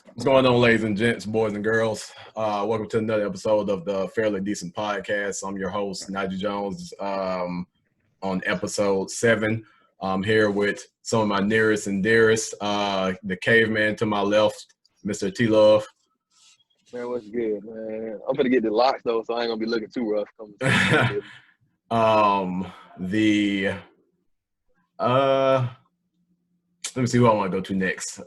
What's going on, ladies and gents, boys and girls? Welcome to another episode of the Fairly Decent Podcast. I'm your host, Nigel Jones, on episode 7. I'm here with some of my nearest and dearest. The caveman to my left, Mr. T Love. Man, what's good, man? I'm gonna get the locks though, so I ain't gonna be looking too rough. Let me see who I want to go to next.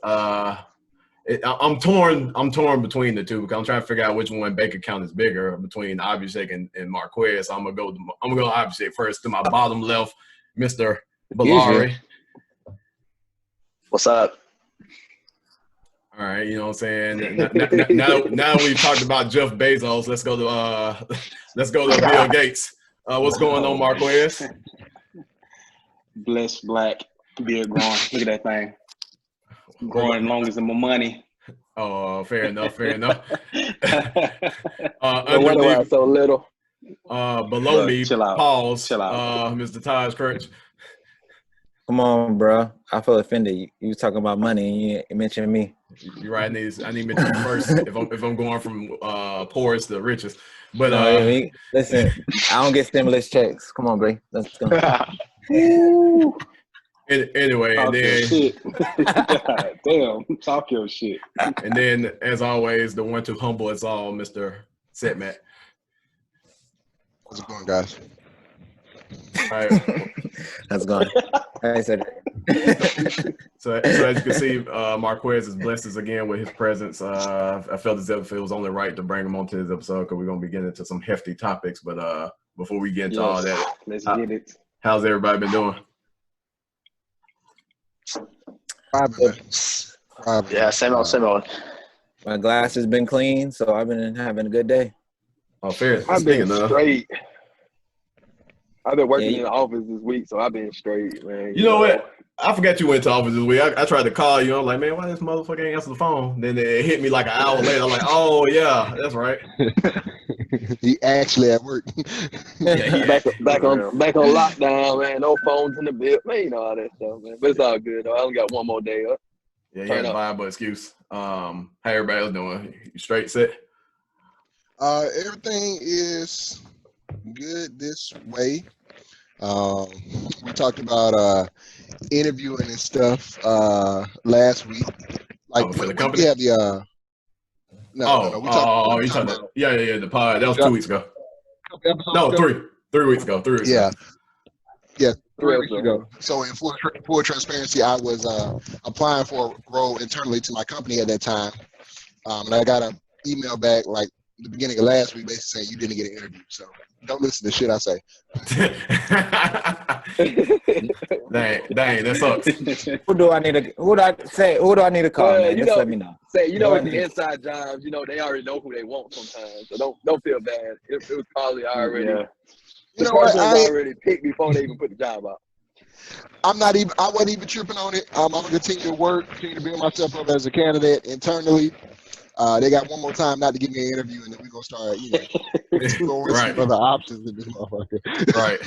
I'm torn between the two because I'm trying to figure out which one bank account is bigger between Abhishek and Marquez. So I'm gonna go Abhishek first. To my bottom left, Mr. Bellari. What's up? All right, you know what I'm saying. Now we've talked about Jeff Bezos. Let's go to Bill Gates. What's going on, Marquez? Blessed black beard growing. Look at that thing. Growing long as my money. Oh, fair enough. Why so little? Below me, chill out. pause. Chill out. Mr. Taj Kirch. Come on, bro. I feel offended. You was talking about money and you mentioned me. You're right. I need to mention you first if I'm going from poorest to richest. But listen, I don't get stimulus checks. Come on, bro. Let's go. Anyway, Talk and your then shit. Damn, talk your shit. And then, as always, the one to humble us all, Mr. Setmat. How's it going, guys? All right. How's it going? I said it. So as you can see, Marquez has blessed us again with his presence. I felt as if it was only right to bring him onto this episode because we're going to be getting into some hefty topics. But before we get into all that, Let's get it. How's everybody been doing? Yeah, same old. My glass has been clean, so I've been having a good day. Oh, fair. I've been Speaking of, straight. I've been working in the office this week, so I've been straight, man. You know what? I forgot you went to office this week. I tried to call you. I'm like, man, why this motherfucker ain't answer the phone? Then it hit me like an hour later. I'm like, oh, yeah, that's right. He actually at work. back on lockdown, man. No phones in the bed, man. You know all that stuff, man. But it's all good, though. I only got one more day up. Yeah, he had a viable excuse. How everybody else doing? You straight set? Everything is good this way. We talked about interviewing and stuff last week. Like for the company? We have the No. We talking about yeah, the pod. That was 2 weeks ago. No, 3 weeks ago. 3 weeks ago. Yeah, 3 weeks ago. So in full transparency, I was applying for a role internally to my company at that time. And I got an email back like the beginning of last week basically saying you didn't get an interview. So don't listen to shit I say. Dang, that sucks. Who do I need to call? Man? Just let me know. With the inside jobs, they already know who they want sometimes. So don't feel bad. It was probably already. Yeah. The person was already picked before they even put the job out. I wasn't even tripping on it. I'm gonna continue to build myself up as a candidate internally. They got one more time not to give me an interview, and then we're gonna start, exploring some other options in this motherfucker. Right.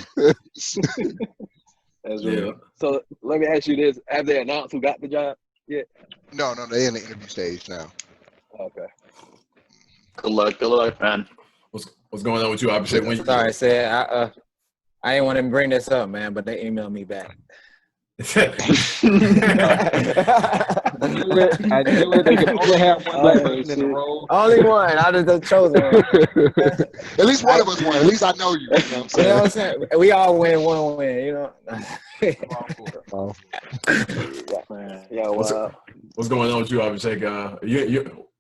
That's real. So let me ask you this: have they announced who got the job yet? No, they're in the interview stage now. Okay. Good luck, man. What's going on with you, Abhishek? Sorry, said I didn't want to bring this up, man, but they emailed me back. I knew it. They could only have one black person in the role. Only one. I just chosen one. At least one of us won. At least I know you. You know what I'm saying? We all win one win, Yeah, What's going on with you, Abhishek?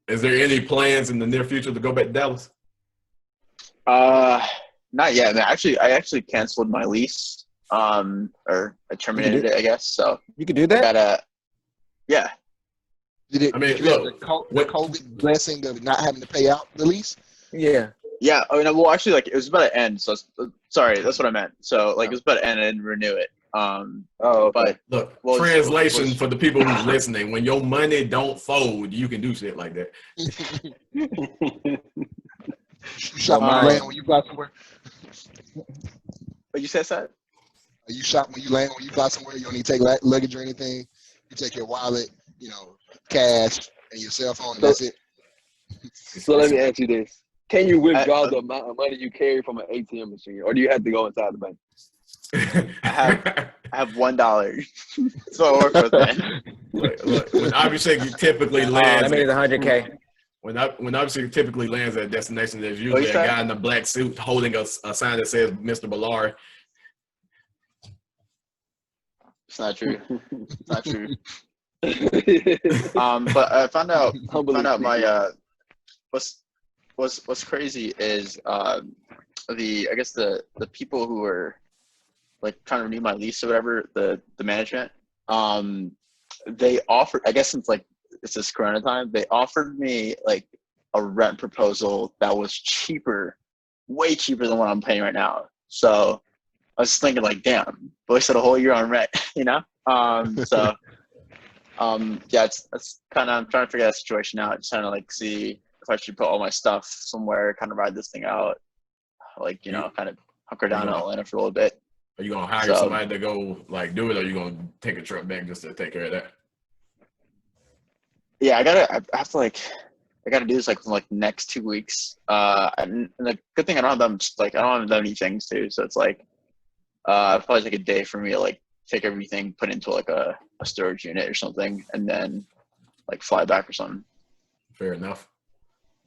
Is there any plans in the near future to go back to Dallas? Not yet. I actually canceled my lease. Or I terminated it, I guess. So you could do that. Yeah. Did you have the COVID blessing of not having to pay out the lease? Yeah. Yeah. I mean, well, actually, it was about to end. So sorry, that's what I meant. So it was about to end. I didn't renew it. But look, translation for the people who's listening: when your money don't fold, you can do shit like that. You shop when you land when you fly somewhere. What you said, Seth? You shop when you fly somewhere. You don't need to take luggage or anything. You take your wallet, cash, and your cell phone, and that's it. So let me ask you this: can you withdraw the amount of money you carry from an ATM machine, or do you have to go inside the bank? I have $1. So I work with that. Look, when Abhishek typically lands, I mean, it's 100K. when Abhishek typically lands at a destination, there's usually a guy in a black suit holding a sign that says Mr. Ballard. It's not true. It's not true. But I found out my what's crazy is I guess the people who were like trying to renew my lease or whatever, the management, they offered, I guess since like it's this Corona time, they offered me like a rent proposal that was cheaper, way cheaper than what I'm paying right now. So I was thinking like, damn, wasted a whole year on rent, you know? So yeah, it's kind of, I'm trying to figure that situation out. Just trying to like see if I should put all my stuff somewhere, kind of ride this thing out, like, you know, kind of hunker down in Atlanta for a little bit. Are you gonna hire somebody to go like do it, or are you gonna take a trip back just to take care of that? Yeah, I have to like, I gotta do this like in like next 2 weeks. And the good thing I don't have done any things too, so it's like probably take a day for me to like take everything, put it into like a storage unit or something, and then like fly back or something. Fair enough.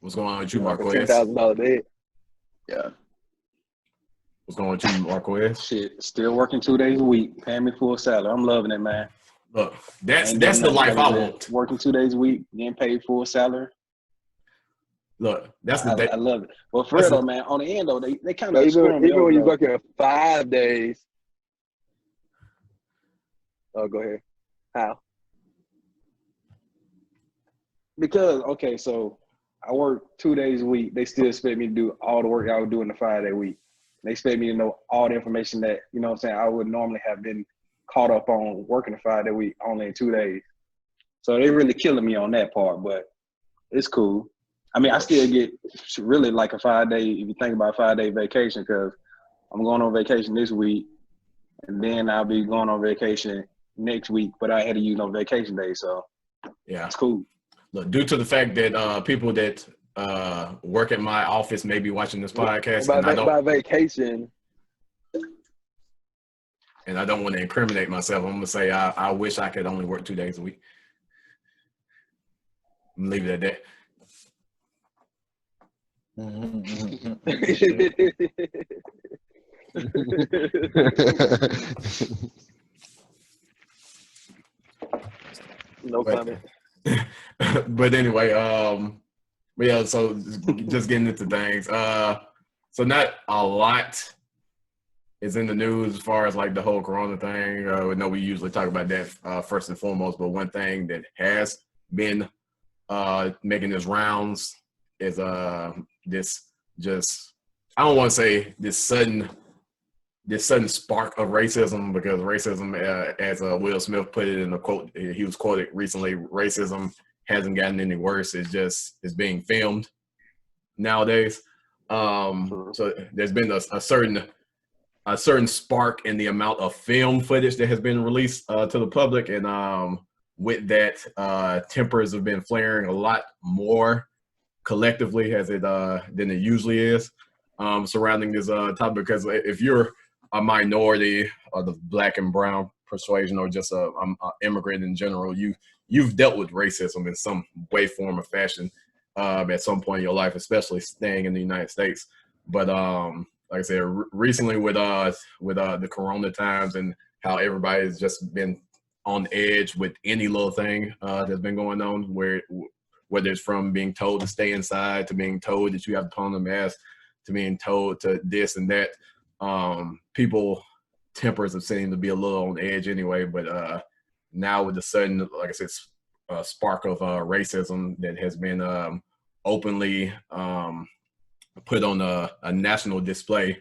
What's going on with you, Marquez? $10,000 bed. Yeah. What's going on with you, Marquez? Shit, still working 2 days a week, paying me full salary. I'm loving it, man. Look, that's the life I want. Working 2 days a week, getting paid full salary. Look, that's the I love it. Well, for real though, man, on the end though, they kind of even when you're working 5 days. Oh, go ahead. How? Because okay, so I work 2 days a week. They still expect me to do all the work I would do in a 5-day week. They expect me to know all the information that, you know what I'm saying, I would normally have been caught up on working a 5-day week only in 2 days. So they really killing me on that part, but it's cool. I mean, I still get really like a 5-day, if you think about a 5-day vacation, because I'm going on vacation this week, and then I'll be going on vacation next week, but I had to use no vacation days, so yeah, it's cool. Look, due to the fact that people that work at my office may be watching this podcast, by vacation, and I don't want to incriminate myself, I'm gonna say I wish I could only work 2 days a week. I'm gonna leave it at that. No comment. But anyway, but yeah, so just getting into things. So not a lot is in the news as far as like the whole Corona thing. I know we usually talk about that first and foremost, but one thing that has been making its rounds is this just, I don't want to say this sudden spark of racism, because racism, as Will Smith put it in a quote, he was quoted recently, racism hasn't gotten any worse. It's being filmed nowadays. So there's been a certain spark in the amount of film footage that has been released to the public, and with that, tempers have been flaring a lot more collectively than it usually is surrounding this topic. Because if you're a minority of the Black and brown persuasion, or just a immigrant in general, you've dealt with racism in some way, form, or fashion at some point in your life, especially staying in the United States. But like I said, recently with the Corona times and how everybody's just been on edge with any little thing that's been going on, whether it's from being told to stay inside, to being told that you have to put on a mask, to being told to this and that. People tempers have seemed to be a little on edge anyway, but now with the sudden, like I said, spark of racism that has been openly put on a national display,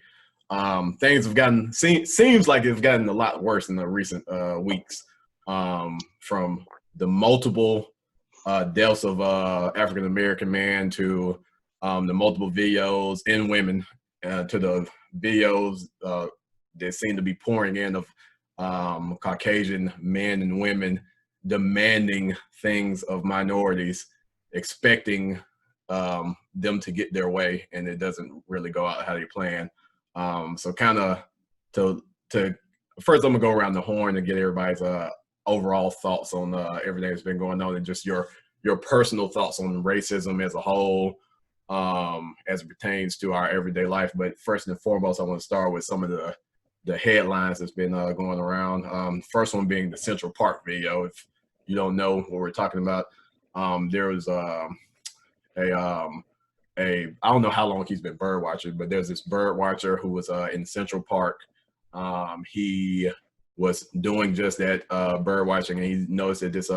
things have gotten seems like it's gotten a lot worse in the recent weeks, from the multiple deaths of African American men to the multiple videos in women to the videos that seem to be pouring in of Caucasian men and women demanding things of minorities, expecting them to get their way, and it doesn't really go out how they plan. So kind of to first, I'm gonna go around the horn and get everybody's overall thoughts on everything that's been going on, and just your personal thoughts on racism as a whole, as it pertains to our everyday life. But first and foremost, I want to start with some of the headlines that's been going around. First one being the Central Park video. If you don't know what we're talking about, there was I don't know how long he's been bird watching, but there's this bird watcher who was in Central Park. He was doing just that, bird watching, and he noticed that this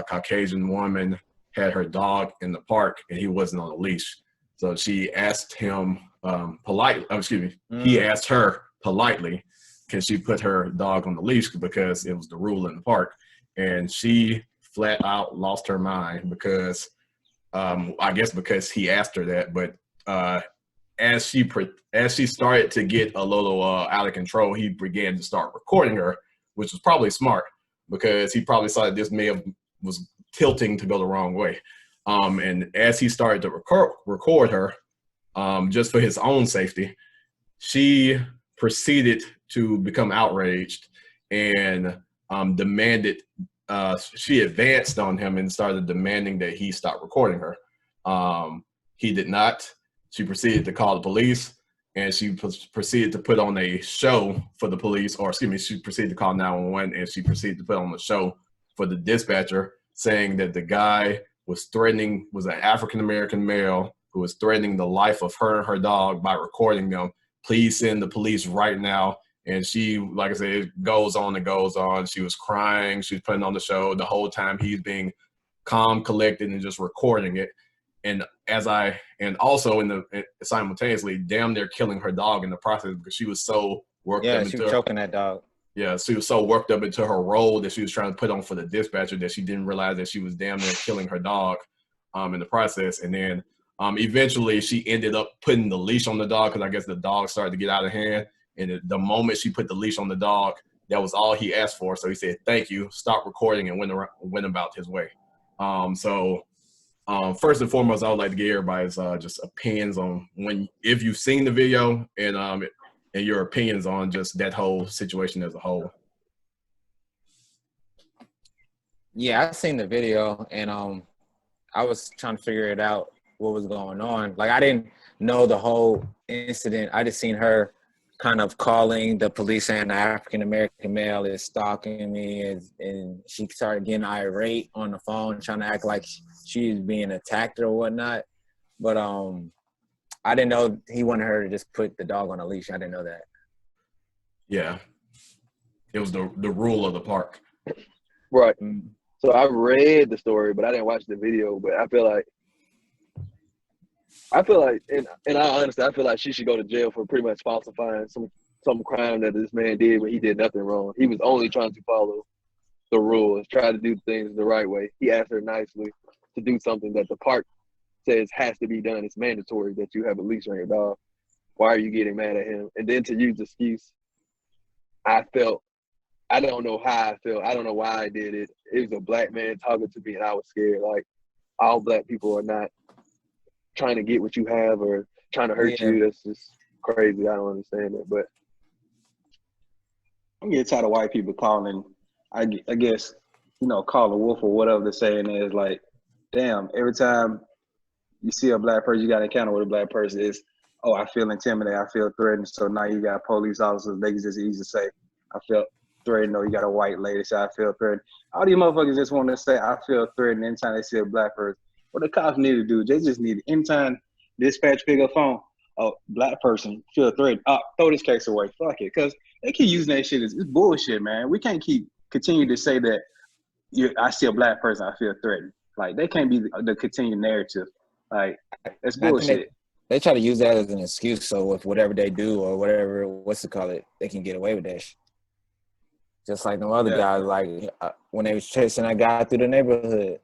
Caucasian woman had her dog in the park and he wasn't on a leash. So she asked him he asked her politely, can she put her dog on the leash, because it was the rule in the park. And she flat out lost her mind because I guess because he asked her that. But as she started to get a little out of control, he began to start recording her, which was probably smart, because he probably saw that this was tilting to go the wrong way. And as he started to record her, just for his own safety, she proceeded to become outraged and demanded. She advanced on him and started demanding that he stop recording her. He did not. She proceeded to call the police, and she proceeded to put on a show for the police, or excuse me, she proceeded to call 911, and she proceeded to put on a show for the dispatcher, saying that the guy was an African-American male who was threatening the life of her and her dog by recording them. Please send the police right now. And she, like I said, it goes on and goes on. She was crying. She was putting on the show the whole time. He's being calm, collected, and just recording it. And also simultaneously, damn near killing her dog in the process, because she was so worked up. Yeah, she was choking that dog. Yeah, she was so worked up into her role that she was trying to put on for the dispatcher that she didn't realize that she was damn near killing her dog in the process. And then eventually she ended up putting the leash on the dog, because I guess the dog started to get out of hand. And the moment she put the leash on the dog, that was all he asked for. So he said, thank you, stop recording, and went about his way. First and foremost, I would like to get everybody's just opinions on if you've seen the video, and your opinions on just that whole situation as a whole. Yeah, I've seen the video, and I was trying to figure it out, what was going on. Like, I didn't know the whole incident. I just seen her kind of calling the police, saying the African-American male is stalking me, and she started getting irate on the phone, trying to act like she's being attacked or whatnot. But I didn't know he wanted her to just put the dog on a leash. I didn't know that. Yeah. It was the rule of the park. Right. So I read the story, but I didn't watch the video. But I feel like, and I honestly, I feel like she should go to jail for pretty much falsifying some crime that this man did when he did nothing wrong. He was only trying to follow the rules, try to do things the right way. He asked her nicely to do something that the park says has to be done. It's mandatory that you have a leash on your dog. Why are you getting mad at him? And then to use the excuse, I don't know how I felt. I don't know why I did it. It was a black man talking to me, and I was scared. Like, all black people are not trying to get what you have or trying to hurt you. That's just crazy. I don't understand that. But I'm getting tired of white people calling, I guess, call a wolf or whatever the saying is. Like, damn, every time you see a black person, you got to encounter with a black person, is, oh, I feel intimidated, I feel threatened. So now you got police officers, they can just easy say, I feel threatened, or you got a white lady say, I feel threatened. All these motherfuckers just want to say, I feel threatened anytime they see a black person. What the cops need to do, they just need to, anytime dispatch pick up phone, oh, black person feel threatened, throw this case away, fuck it. Because they keep using that shit, it's bullshit, man. We can't continue to say that I see a black person, I feel threatened. Like, they can't be the continued narrative. Like, that's bullshit. They try to use that as an excuse, so with whatever they do or whatever, they can get away with that shit. Just like the other guys, like when they was chasing that guy through the neighborhood.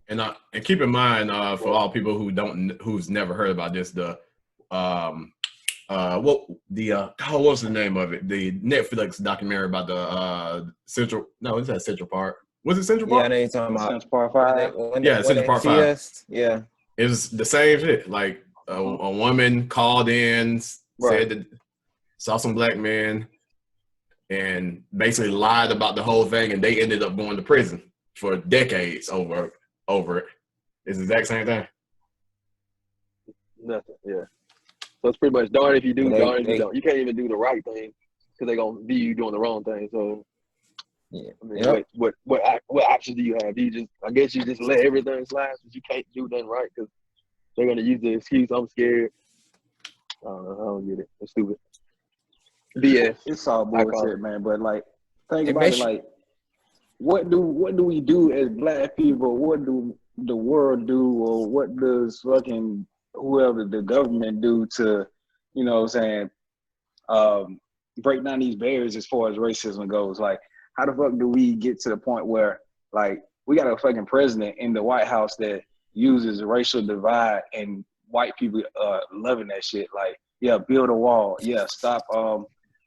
And keep in mind, for all people who's never heard about this, what was the name of it? The Netflix documentary about the Central. No, it's at Central Park. Was it Central Yeah, I Park? know you're talking about. Central Park 5. Yeah, Central Park 5. Yeah. It was the same shit. Like a woman called in, said that saw some black men, and basically lied about the whole thing, and they ended up going to prison for decades over it. It's the exact same thing. Nothing. Yeah. So it's pretty much darn if you do, They- darn if you they- don't. You can't even do the right thing because they're gonna view you doing the wrong thing. So Yeah. I mean, Yep. what options do you have? Do you just, I guess you just let everything slide because you can't do nothing right because they're gonna use the excuse, I'm scared. I don't know. I don't get it. It's stupid. BS. It's all I call bullshit, man. But like, think It about it. makes- Like, what do we do as black people? What do the world do, or what does fucking whoever the government do to, you know what I'm saying, break down these barriers as far as racism goes? Like, how the fuck do we get to the point where, like, we got a fucking president in the White House that uses racial divide, and white people loving that shit? Like, yeah, build a wall. Yeah, stop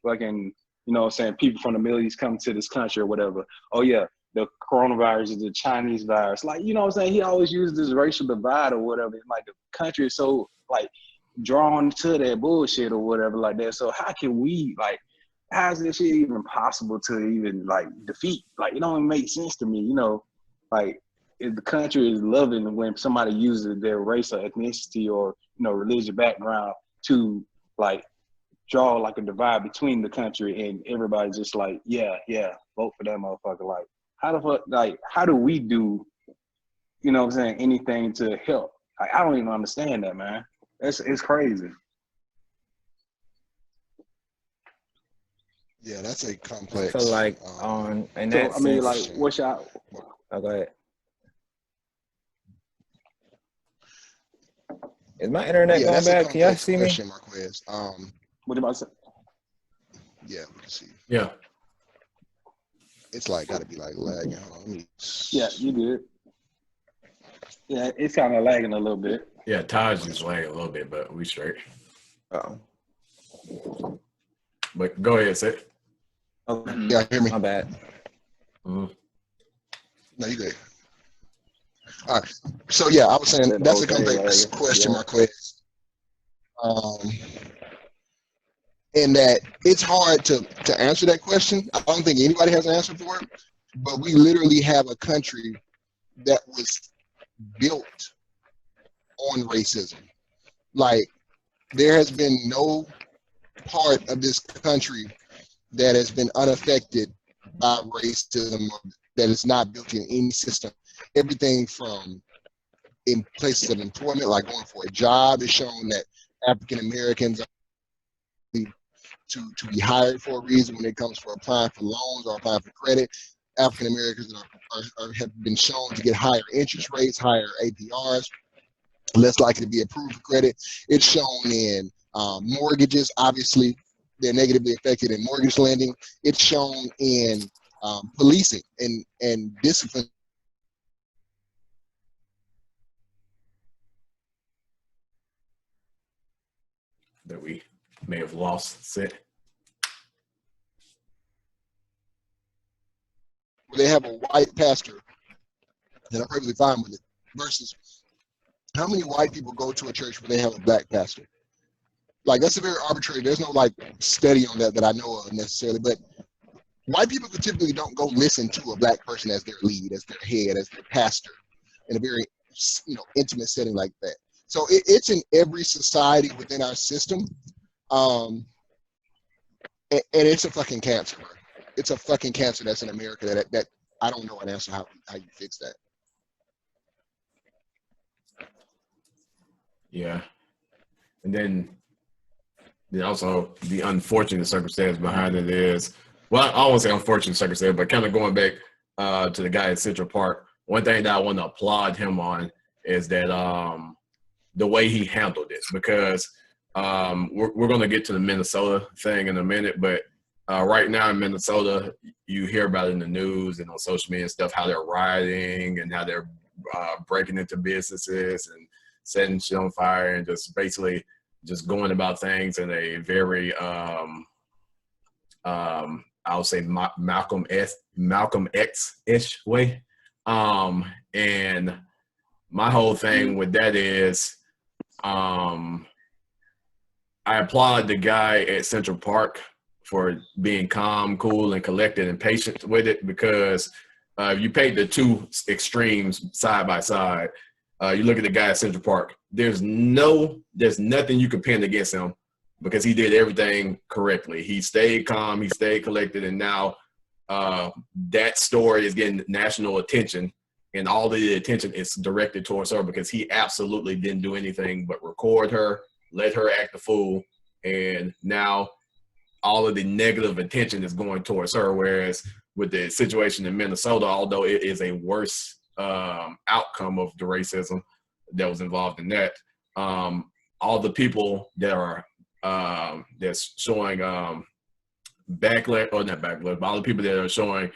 fucking, you know what I'm saying, people from the Middle East come to this country or whatever. Oh yeah, the coronavirus is the Chinese virus. Like, you know what I'm saying? He always uses this racial divide or whatever. Like, the country is so, like, drawn to that bullshit or whatever like that. So how can we, like, how is this shit even possible to even, like, defeat? Like, it don't even make sense to me, you know? Like, if the country is loving when somebody uses their race or ethnicity or, you know, religious background to, like, draw like a divide between the country, and everybody's just like, yeah, vote for that motherfucker. Like, how the fuck, like, how do we do, you know what I'm saying, anything to help? Like, I don't even understand that, man. It's crazy. Yeah, that's a I complex. feel like in that So I mean, sense, like, what's y'all? oh, go ahead. Is my internet yeah, going that's a bad? Can y'all complex see me? question, Marquez. What about to say? Yeah, we can see. Yeah. It's like gotta be like lagging. Hold on, let me. Yeah, you good? Yeah, it's kind of lagging a little bit. Yeah, Taj is lagging a little bit, but we straight. Oh, But go ahead, Seth. okay. Yeah, hear me. My bad. Mhm. No, you good. All right. So yeah, I was saying That that's whole a thing complex lagging. question, Yeah. Marquez. In that it's hard to answer that question. I don't think anybody has an answer for it. But we literally have a country that was built on racism. Like, there has been no part of this country that has been unaffected by racism, or that is not built in any system. Everything from in places of employment, like going for a job, is shown that African Americans are to be hired for a reason when it comes for applying for loans or applying for credit. African Americans have been shown to get higher interest rates, higher APRs, less likely to be approved for credit. It's shown in mortgages. Obviously, they're negatively affected in mortgage lending. It's shown in policing and discipline. That we may have lost Seth. They have a white pastor that are perfectly fine with it, versus how many white people go to a church where they have a black pastor? Like, that's a very arbitrary. There's no like study on that I know of necessarily, but white people typically don't go listen to a black person as their lead, as their head, as their pastor in a very, you know, intimate setting like that. So it's in every society within our system, and it's a fucking cancer, bro. It's a fucking cancer that's in America that I don't know an answer how you fix that. Yeah. And then also the unfortunate circumstance behind it is, well, I won't say unfortunate circumstance, but kind of going back to the guy at Central Park, one thing that I want to applaud him on is that the way he handled it, because we're going to get to the Minnesota thing in a minute, but right now in Minnesota, you hear about it in the news and on social media and stuff, how they're rioting and how they're breaking into businesses and setting shit on fire and just basically just going about things in a very I would say Malcolm X-ish way. And my whole thing with that is I applaud the guy at Central Park for being calm, cool, and collected and patient with it, because you paint the two extremes side by side. You look at the guy at Central Park. There's nothing you can pin against him because he did everything correctly. He stayed calm, he stayed collected, and now that story is getting national attention, and all the attention is directed towards her because he absolutely didn't do anything but record her, let her act a fool, and now all of the negative attention is going towards her. Whereas with the situation in Minnesota, although it is a worse outcome of the racism that was involved in that, all the people that are that's showing backlash, or not backlash, but all the people that are showing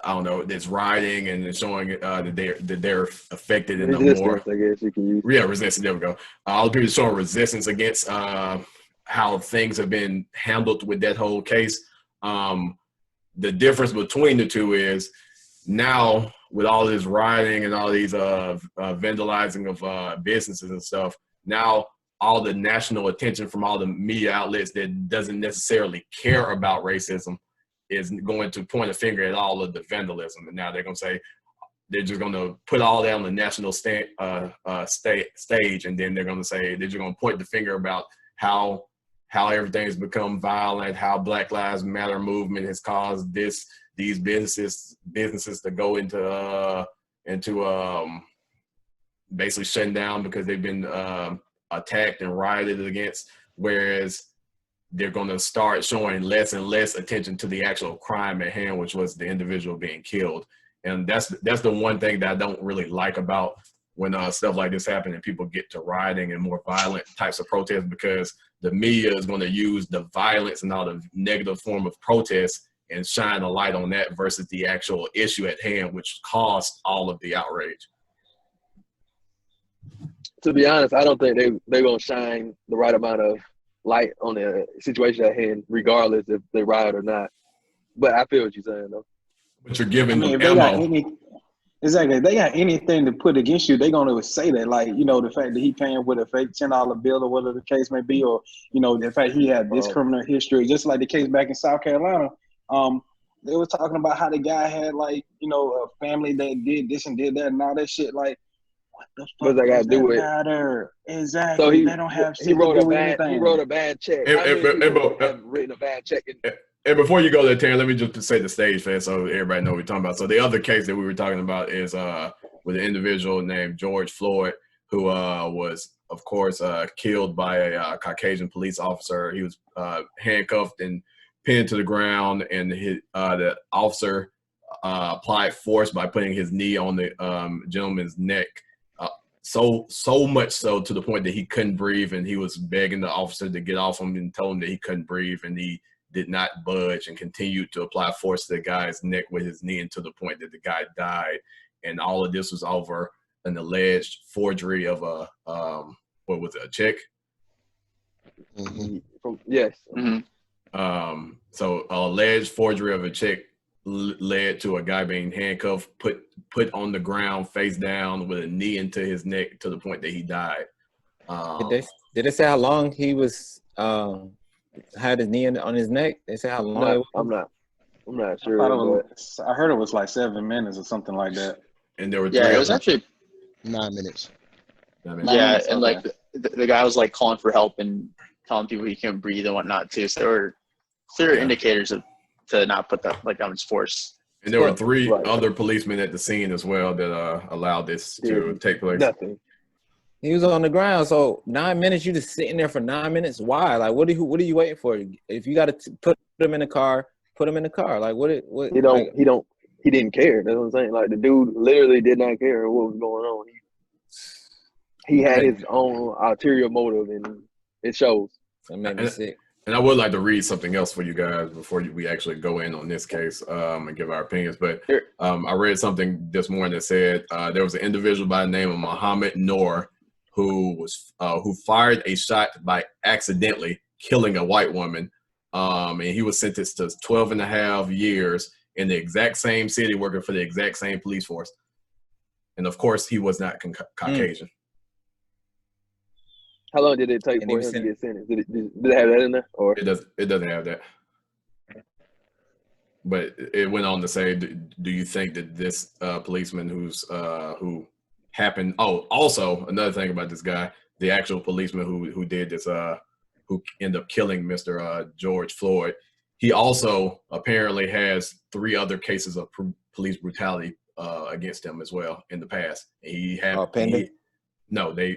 I don't know, that's rioting and showing that they're affected in the more, I guess you can use. Yeah, resistance. There we go. All the people showing resistance against how things have been handled with that whole case. The difference between the two is now with all this rioting and all these vandalizing of businesses and stuff, now all the national attention from all the media outlets that doesn't necessarily care about racism is going to point a finger at all of the vandalism. And now they're going to say, they're just going to put all that on the national stage, and then they're going to say, they're just going to point the finger about how everything's become violent, how Black Lives Matter movement has caused these businesses to go into basically shutting down because they've been attacked and rioted against, whereas they're going to start showing less and less attention to the actual crime at hand, which was the individual being killed. And that's the one thing that I don't really like about when stuff like this happens and people get to rioting and more violent types of protests, because the media is going to use the violence and all the negative form of protest and shine a light on that versus the actual issue at hand, which caused all of the outrage. To be honest, I don't think they're going to shine the right amount of light on the situation at hand, regardless if they riot or not. But I feel what you're saying, though. But you're giving them ammo. Exactly. If they got anything to put against you, they're going to say that. Like, you know, the fact that he paying with a fake $10 bill or whatever the case may be, or, you know, the fact he had this criminal history, just like the case back in South Carolina. They were talking about how the guy had, like, you know, a family that did this and did that and all that shit. Like, what the fuck does that got to do with matter? Exactly. So they don't have he wrote a bad check. Have written a bad check. And before you go there, Terry, let me just set the stage for it so everybody knows what we're talking about. So the other case that we were talking about is with an individual named George Floyd, who was, of course, killed by a Caucasian police officer. He was handcuffed and pinned to the ground, and the officer applied force by putting his knee on the gentleman's neck. So much so to the point that he couldn't breathe, and he was begging the officer to get off him and told him that he couldn't breathe, and he did not budge and continued to apply force to the guy's neck with his knee, and to the point that the guy died. And all of this was over an alleged forgery of a check? Mm-hmm. Yes. Mm-hmm. So alleged forgery of a check led to a guy being handcuffed, put on the ground face down with a knee into his neck to the point that he died. Did they say how long he was had his knee on his neck? They say how long? No, I'm not sure. I heard it was like 7 minutes or something like that. And there were it was actually 9 minutes. Yeah, and like the guy was like calling for help and telling people he couldn't breathe and whatnot too. So there were clear indicators to not put that much force. And there were three other policemen at the scene as well that allowed this to take place. Nothing. He was on the ground, so 9 minutes. You just sitting there for 9 minutes. Why? Like, what are you waiting for? If you got to put him in the car, put him in the car. Like, what? He didn't care. That's what I'm saying. Like, the dude literally did not care what was going on. He had his own ulterior motive, and it shows. That made me sick. And I would like to read something else for you guys before we actually go in on this case and give our opinions. But I read something this morning that said there was an individual by the name of Muhammad Noor who fired a shot by accidentally killing a white woman. And he was sentenced to 12 and a half years in the exact same city, working for the exact same police force. And of course, he was not Caucasian. How long did it take for him to get sentenced? Did it have that in there? Or it doesn't have that. But it went on to say, do you think that this policeman who happened? Oh, also another thing about this guy, the actual policeman who did this, who ended up killing Mr. George Floyd, he also apparently has 3 other cases of police brutality against him as well in the past. He hasn't been. No, they're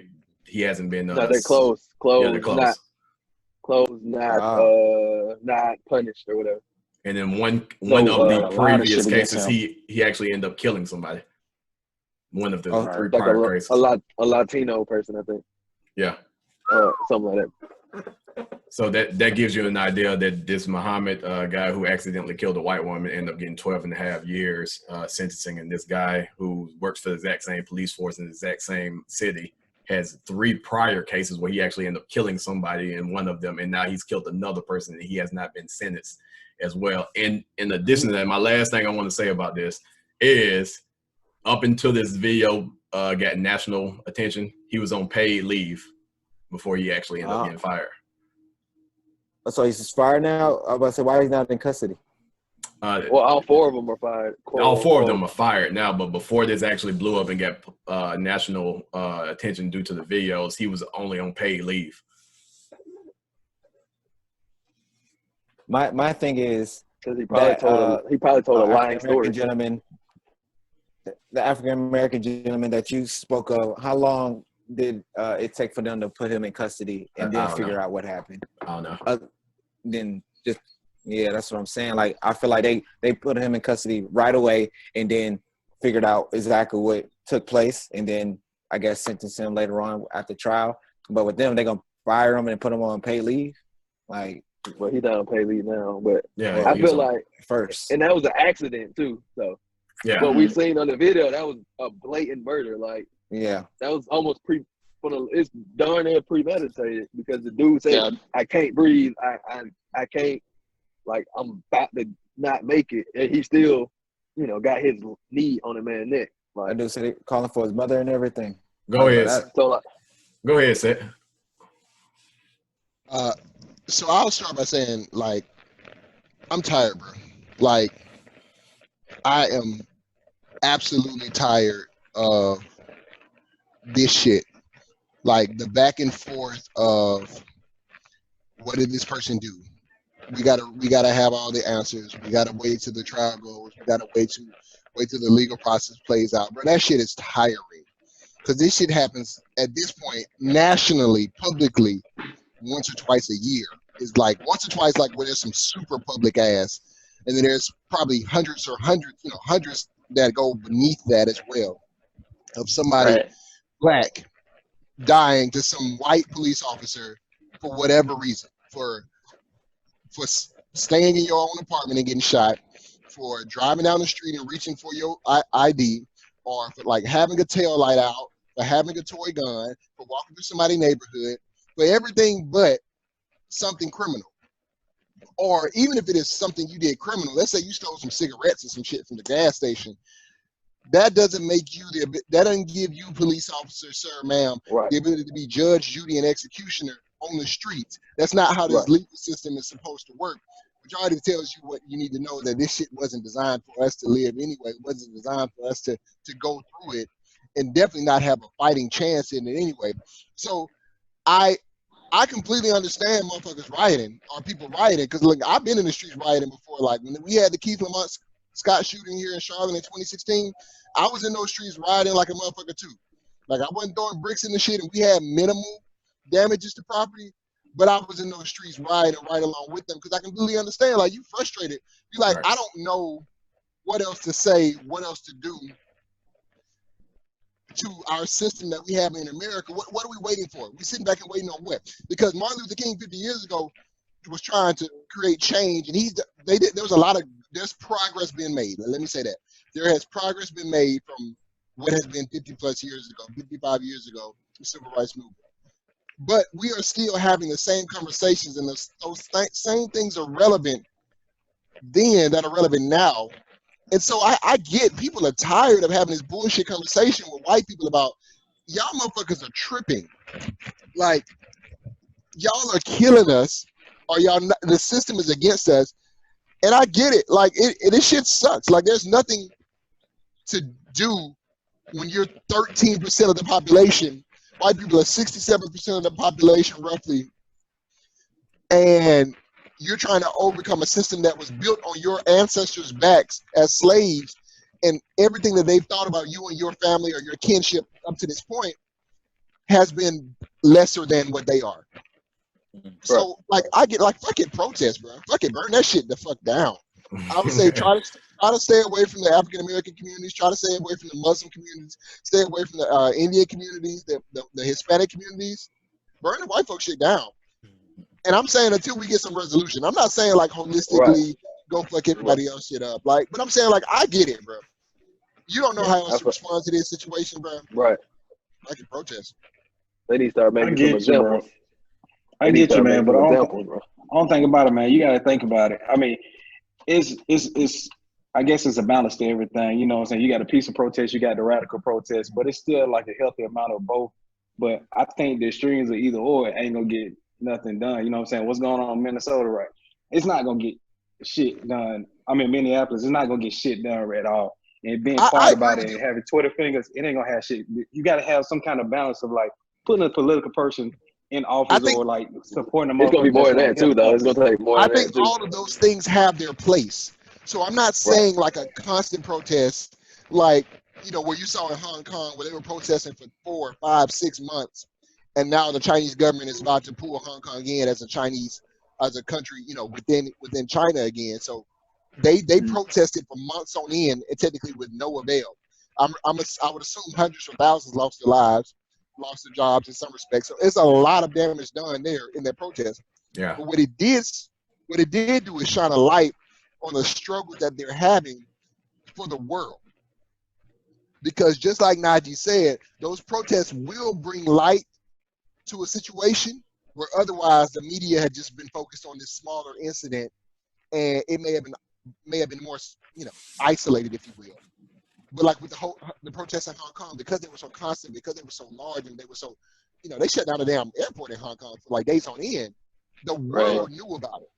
closed. Yeah, they're closed. Not punished or whatever. And then one of the previous cases, he actually ended up killing somebody. One of the 3 prior cases. A Latino person, I think. Yeah. Something like that. So that gives you an idea that this Muhammad guy who accidentally killed a white woman ended up getting 12 and a half years sentencing, and this guy who works for the exact same police force in the exact same city has 3 prior cases where he actually ended up killing somebody in one of them, and now he's killed another person and he has not been sentenced as well. And in addition to that, my last thing I want to say about this is, up until this video got national attention, he was on paid leave before he actually ended up getting fired. So he's fired now? I was about to say, why is he not in custody? Well, all 4 of them are fired. All 4 of them are fired now, but before this actually blew up and got national attention due to the videos, he was only on paid leave. My thing is, because he probably told a lying story. The African American gentleman that you spoke of, how long did it take for them to put him in custody and then figure out what happened? I don't know. Then just that's what I'm saying. Like, I feel like they put him in custody right away and then figured out exactly what took place, and then I guess sentenced him later on after trial. But with them, they're gonna fire him and put him on paid leave. Like, well, he's not on paid leave now, but yeah, I feel like first, and that was an accident too. So yeah, what we seen on the video, that was a blatant murder. Like, yeah, that was almost it's darn near premeditated, because the dude said, "I can't breathe. I can't. Like, I'm about to not make it," and he still, got his knee on the man's neck. Like, I do say calling for his mother and everything. Go ahead. Go ahead, Seth. So I'll start by saying, like, I'm tired, bro. Like, I am absolutely tired of this shit. Like, the back and forth of, what did this person do? We gotta have all the answers. We gotta wait till the trial goes. We gotta wait till the legal process plays out. Bro, that shit is tiring. Because this shit happens at this point nationally, publicly, once or twice a year. It's like once or twice, like, where there's some super public ass, and then there's probably hundreds that go beneath that as well, of somebody black dying to some white police officer for whatever reason, for staying in your own apartment and getting shot, for driving down the street and reaching for your ID, or for, like, having a tail light out, for having a toy gun, for walking through somebody's neighborhood, for everything but something criminal. Or even if it is something you did criminal, let's say you stole some cigarettes or some shit from the gas station, that doesn't make you that doesn't give you, police officer, sir, ma'am, the ability to be judge, jury, and executioner on the streets. That's not how this legal system is supposed to work. Which already tells you what you need to know, that this shit wasn't designed for us to live anyway. It wasn't designed for us to go through it, and definitely not have a fighting chance in it anyway. So I completely understand motherfuckers rioting, or people rioting, because look, I've been in the streets rioting before. Like, when we had the Keith Lamont Scott shooting here in Charlotte in 2016, I was in those streets rioting like a motherfucker too. Like, I wasn't throwing bricks in the shit, and we had minimal damages to property, but I was in those streets rioting right along with them, because I completely understand. Like, you frustrated. You're like, I don't know what else to say, what else to do to our system that we have in America. What are we waiting for? We're sitting back and waiting on what? Because Martin Luther King 50 years ago was trying to create change, and there's progress being made. Let me say that. There has progress been made from what has been 50 plus years ago, 55 years ago, the civil rights movement. But we are still having the same conversations, and those same things are relevant then that are relevant now. And so I get people are tired of having this bullshit conversation with white people about y'all motherfuckers are tripping. Like, y'all are killing us, or y'all not, the system is against us. And I get it. Like, this shit sucks. Like, there's nothing to do when you're 13% of the population. White people are 67% of the population, roughly. And you're trying to overcome a system that was built on your ancestors' backs as slaves, and everything that they've thought about you and your family or your kinship up to this point has been lesser than what they are. So, like, I get, like, fuck it, protest, bro. Fuck it, burn that shit the fuck down. I would say try to stay away from the African American communities, try to stay away from the Muslim communities, stay away from the Indian communities, the Hispanic communities. Burn the white folk shit down. And I'm saying until we get some resolution. I'm not saying like holistically go fuck everybody else shit up. Like, but I'm saying like I get it, bro. You don't know how else to respond to this situation, bro. Right. I can protest. They need to start making some examples. I get you, man, but I don't think about it, man. You got to think about it. I mean, it's I guess it's a balance to everything. You know what I'm saying? You got a peaceful protest, you got the radical protest, but it's still like a healthy amount of both. But I think the extremes of either or ain't going to get nothing done. You know what I'm saying? What's going on in Minnesota, right? It's not going to get shit done. I mean, Minneapolis, it's not going to get shit done at all. And being quiet about it and having Twitter fingers, it ain't going to have shit. You got to have some kind of balance of like putting a political person in office or like supporting them. It's going to be more than that too, though. It's going to take more than that. I think all of those things have their place. So I'm not saying like a constant protest, like, you know, where you saw in Hong Kong where they were protesting for 4, 5, 6 months. And now the Chinese government is about to pull Hong Kong in as a country, you know, within China again. So they protested for months on end, and technically with no avail. I would assume hundreds of thousands lost their lives, lost their jobs in some respects. So it's a lot of damage done there in that protest. Yeah. But what it did do is shine a light on the struggle that they're having for the world. Because just like Najee said, those protests will bring light to a situation where otherwise the media had just been focused on this smaller incident, and it may have been more, you know, isolated, if you will. But like with the protests in Hong Kong, because they were so constant, because they were so large, and they were so, you know, they shut down the damn airport in Hong Kong for like days on end. The world knew about it.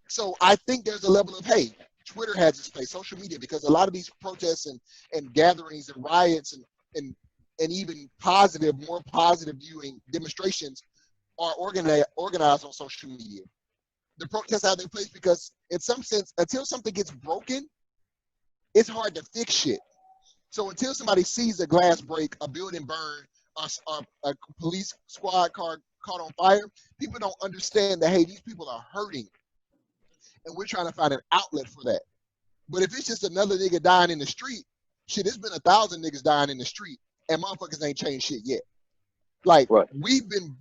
So I think there's a level of, hey, Twitter has its place, social media, because a lot of these protests and gatherings and riots and even more positive viewing demonstrations are organized on social media. The protests have their place because in some sense, until something gets broken, it's hard to fix shit. So until somebody sees a glass break, a building burn, a police squad car caught on fire, people don't understand that, hey, these people are hurting. And we're trying to find an outlet for that. But if it's just another nigga dying in the street, shit, it's been 1,000 niggas dying in the street, and motherfuckers ain't changed shit yet. Like, we've been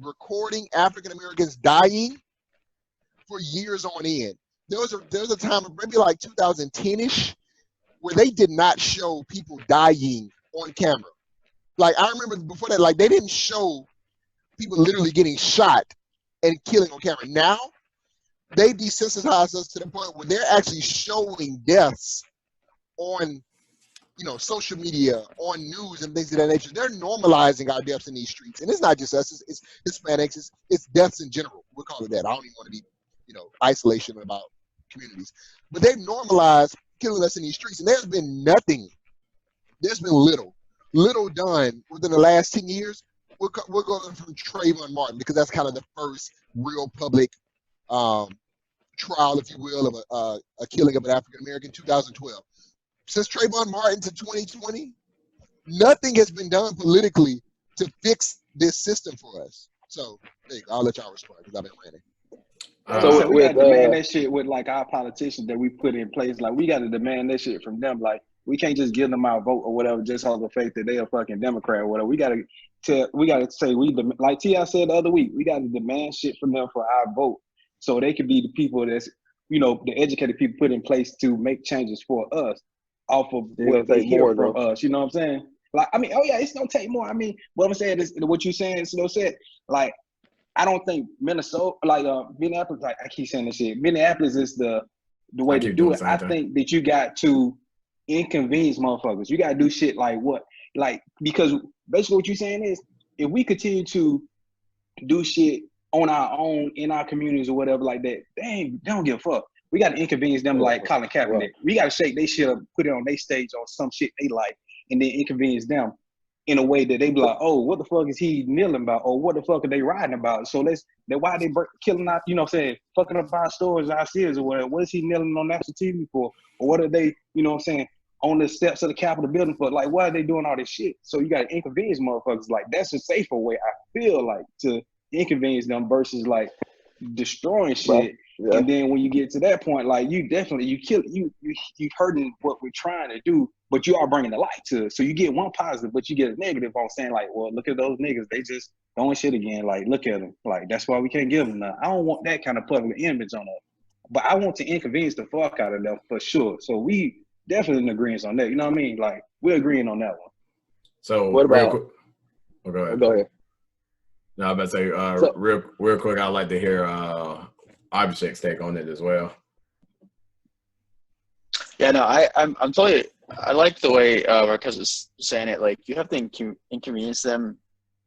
recording African Americans dying for years on end. There was a time, maybe like 2010-ish, where they did not show people dying on camera. Like, I remember before that, like, they didn't show people literally getting shot and killing on camera. Now, they desensitized us to the point where they're actually showing deaths on, you know, social media, on news and things of that nature. They're normalizing our deaths in these streets. And it's not just us, it's Hispanics, it's deaths in general. We'll call it that. I don't even want to be, you know, isolation about communities. But they've normalized killing us in these streets. And there's been nothing. There's been little done within the last 10 years. We're going from Trayvon Martin, because that's kind of the first real public trial, if you will, of a killing of an African American, 2012. Since Trayvon Martin to 2020, nothing has been done politically to fix this system for us. So, there you go. I'll let y'all respond because I've been ranting. So we got to demand that shit with like our politicians that we put in place. Like, we got to demand that shit from them. Like, we can't just give them our vote or whatever just on the faith that they a fucking Democrat or whatever. We got to say like T.I. said the other week, we got to demand shit from them for our vote, so they could be the people that's, you know, the educated people put in place to make changes for us off of what they hear from us. You know what I'm saying? Like, I mean, oh yeah, it's gonna take more. I mean, what I'm saying is what you saying, Snow said, like, I don't think Minnesota, like Minneapolis, like I keep saying this shit. Minneapolis is the way I to keep do doing it. the I same thing. think that you got to inconvenience motherfuckers. You gotta do shit like what? Like, because basically what you're saying is if we continue to do shit on our own in our communities or whatever like that, they don't give a fuck. We got to inconvenience them like Colin Kaepernick. Right. We got to shake they shit up, put it on their stage or some shit they like, and then inconvenience them in a way that they be like, oh, what the fuck is he kneeling about? Or what the fuck are they riding about? So why they killing out, you know what I'm saying, fucking up our stores, our cities or whatever. What is he kneeling on national TV for? Or what are they, you know what I'm saying, on the steps of the Capitol building for? Like, why are they doing all this shit? So you got to inconvenience motherfuckers. Like, that's a safer way, I feel like, to inconvenience them versus like destroying shit. Right. Yeah. And then when you get to that point, like you hurting what we're trying to do, but you are bringing the light to it. So you get one positive, but you get a negative on saying like, well, look at those niggas, they just throwing shit again. Like, look at them. Like, that's why we can't give them none. I don't want that kind of public image on us, but I want to inconvenience the fuck out of them for sure. So we definitely in agreement on that. You know what I mean? Like, we're agreeing on that one. So What about? Oh, go ahead. Go ahead. No, I was about to say real quick. I'd like to hear Abhishek's take on it as well. Yeah, no, I'm totally. I like the way Marquez was saying it. Like, you have to inconvenience them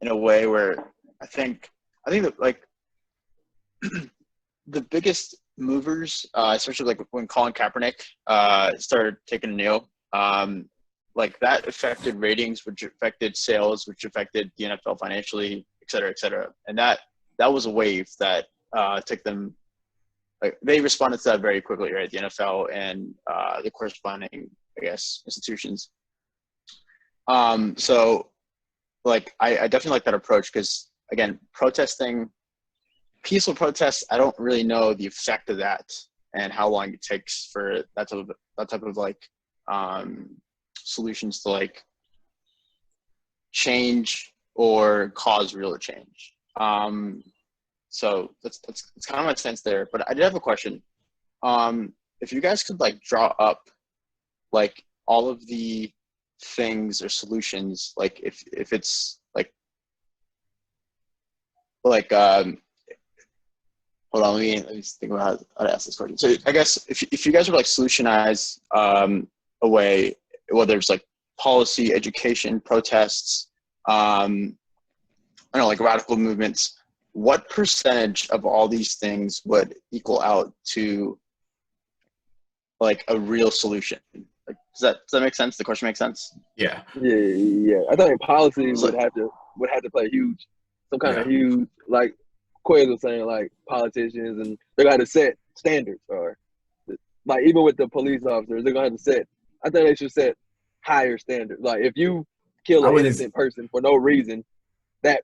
in a way where I think that like the biggest movers, especially like when Colin Kaepernick started taking a kneel, like that affected ratings, which affected sales, which affected the NFL financially, et cetera, et cetera. And that was a wave that took them. Like, they responded to that very quickly, right? The NFL and the corresponding, I guess, institutions. So, like, I definitely like that approach because, again, peaceful protests, I don't really know the effect of that and how long it takes for that type of like solutions to like change or cause real change. So that's kind of my sense there. But I did have a question. If you guys could like draw up like all of the things or solutions, like if it's like hold on, let me think about how to ask this question. So I guess if you guys were like solutionize a way, whether it's like policy, education, protests, I don't know, like radical movements, what percentage of all these things would equal out to like a real solution? Like, does that make sense? The question makes sense? Yeah. Yeah. I think policy would have to play some kind of huge, like Quez was saying, like politicians, and they're gonna have to set standards, or like even with the police officers, they're gonna have to set. I think they should set higher standards. Like, if you kill an innocent person for no reason, that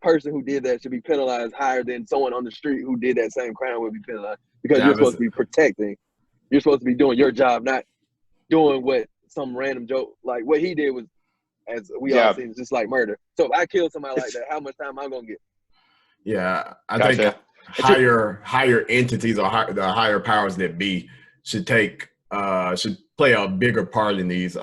person who did that should be penalized higher than someone on the street who did that same crime would be penalized, because you're supposed to be protecting. You're supposed to be doing your job, not doing what some random joke. Like what he did was, as we all seen, just like murder. So if I kill somebody like that, how much time am I gonna get? Yeah, I think higher entities or the higher powers that be should play a bigger part in these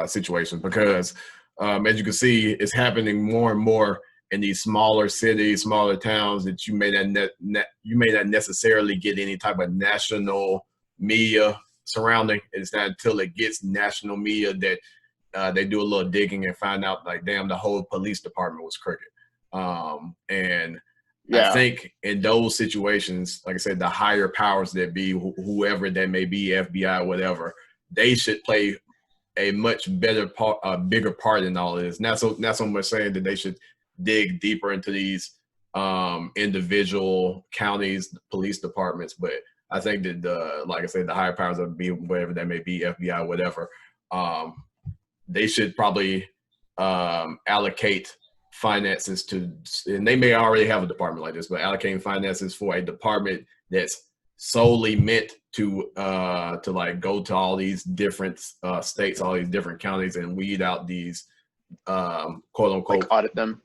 situations, because as you can see, it's happening more and more in these smaller cities, smaller towns that you may not necessarily get any type of national media surrounding. It's not until it gets national media that they do a little digging and find out, like, damn, the whole police department was crooked. I think in those situations, like I said, the higher powers that be, whoever that may be, FBI, whatever, they should play a much bigger part in all of this. Not so much saying that they should dig deeper into these individual counties, police departments, but I think that like I said, the higher powers that be, whatever that may be, FBI, whatever, they should probably allocate finances to, and they may already have a department like this, but allocating finances for a department that's solely meant to like go to all these different states, all these different counties, and weed out these quote unquote, like audit them.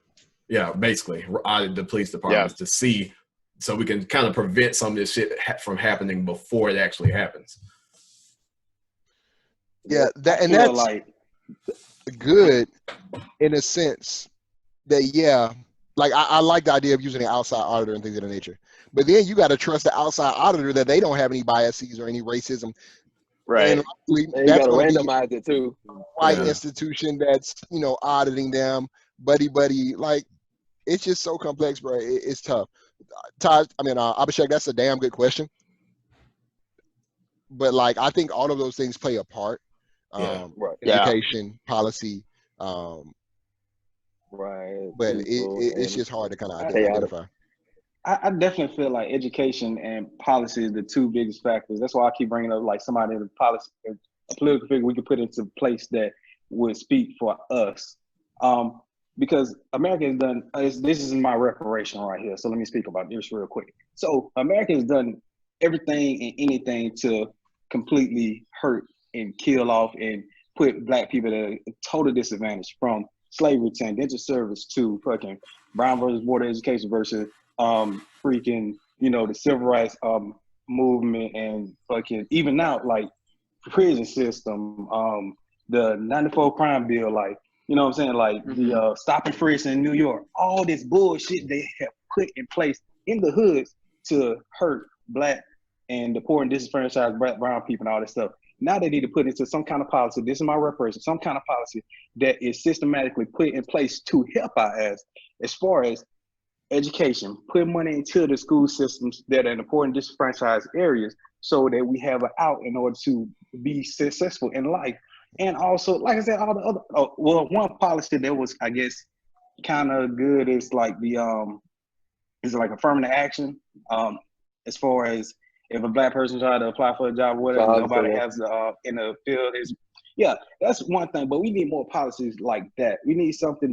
Yeah, basically audit the police departments to see, so we can kind of prevent some of this shit from happening before it actually happens. Yeah, that's like good in a sense that, yeah, like I like the idea of using an outside auditor and things of that nature. But then you got to trust the outside auditor that they don't have any biases or any racism. Right. And likely, And you that's gotta going to be randomize it too. a white Yeah. institution that's, you know, auditing them, buddy. Like, it's just so complex, bro. It's tough. Abhishek, that's a damn good question. But like, I think all of those things play a part. Yeah. Right. Yeah. Education, policy, Right. but People it's and just hard to kind of chaotic. identify. I definitely feel like education and policy is the two biggest factors. That's why I keep bringing up like somebody in the policy, a political figure we could put into place that would speak for us. Because America has done, this is my reparation right here. So let me speak about this real quick. So America has done everything and anything to completely hurt and kill off and put black people at a total disadvantage, from slavery to indentured service to fucking Brown versus Board of Education versus freaking, you know, the civil rights movement, and fucking even now, like prison system, the 94 crime bill, like, you know what I'm saying, like the stop and frisk in New York, all this bullshit they have put in place in the hoods to hurt black and the poor and disenfranchised black, brown people and all this stuff. Now they need to put into some kind of policy, this is my reparation, some kind of policy that is systematically put in place to help our ass as far as education, put money into the school systems that are in important disenfranchised areas so that we have an out in order to be successful in life. And also, like I said, all the other, one policy that was, I guess, kind of good is like the, is like affirmative action. As far as if a black person try to apply for a job or whatever, nobody has in the field is, yeah, that's one thing, but we need more policies like that. We need something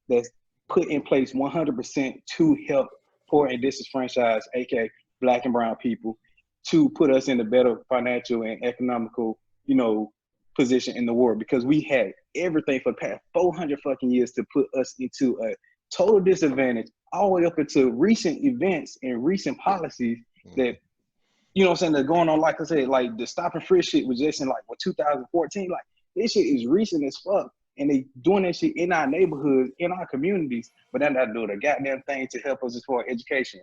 that's put in place 100% to help poor and disenfranchised, aka black and brown people, to put us in a better financial and economical, you know, position in the world, because we had everything for the past 400 fucking years to put us into a total disadvantage, all the way up into recent events and recent policies that, you know what I'm saying, they're going on. Like I said, like the stop and frisk shit was just in like 2014. Like, this shit is recent as fuck. And they doing that shit in our neighborhoods, in our communities, but they're not doing a goddamn thing to help us as far as education.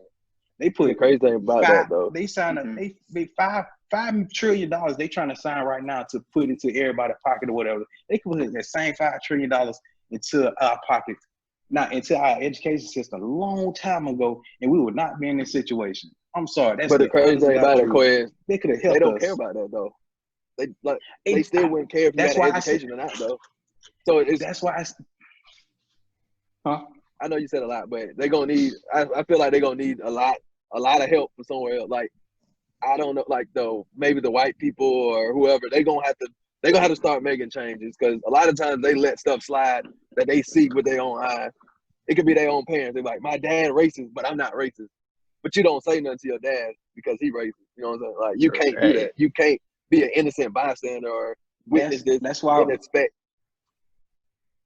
They put the crazy thing about that though. They signed they $5 trillion they trying to sign right now to put into everybody's pocket or whatever. They could put that same $5 trillion into our pockets, not into our education system, a long time ago, and we would not be in this situation. I'm sorry. That's but the crazy thing about it, Quinn, they could have helped they don't us. care about that though. They still wouldn't care if you had an education or not though. So that's why I know you said a lot, but they're gonna need. I feel like they're gonna need a lot of help from somewhere else. Like, I don't know, like maybe the white people or whoever, they're gonna have to start making changes, because a lot of times they let stuff slide that they see with their own eyes. It could be their own parents. They're like, my dad racist, but I'm not racist. But you don't say nothing to your dad because he racist. You know what I'm saying? Like, you can't do that. You can't be an innocent bystander or witness this. That's why and expect.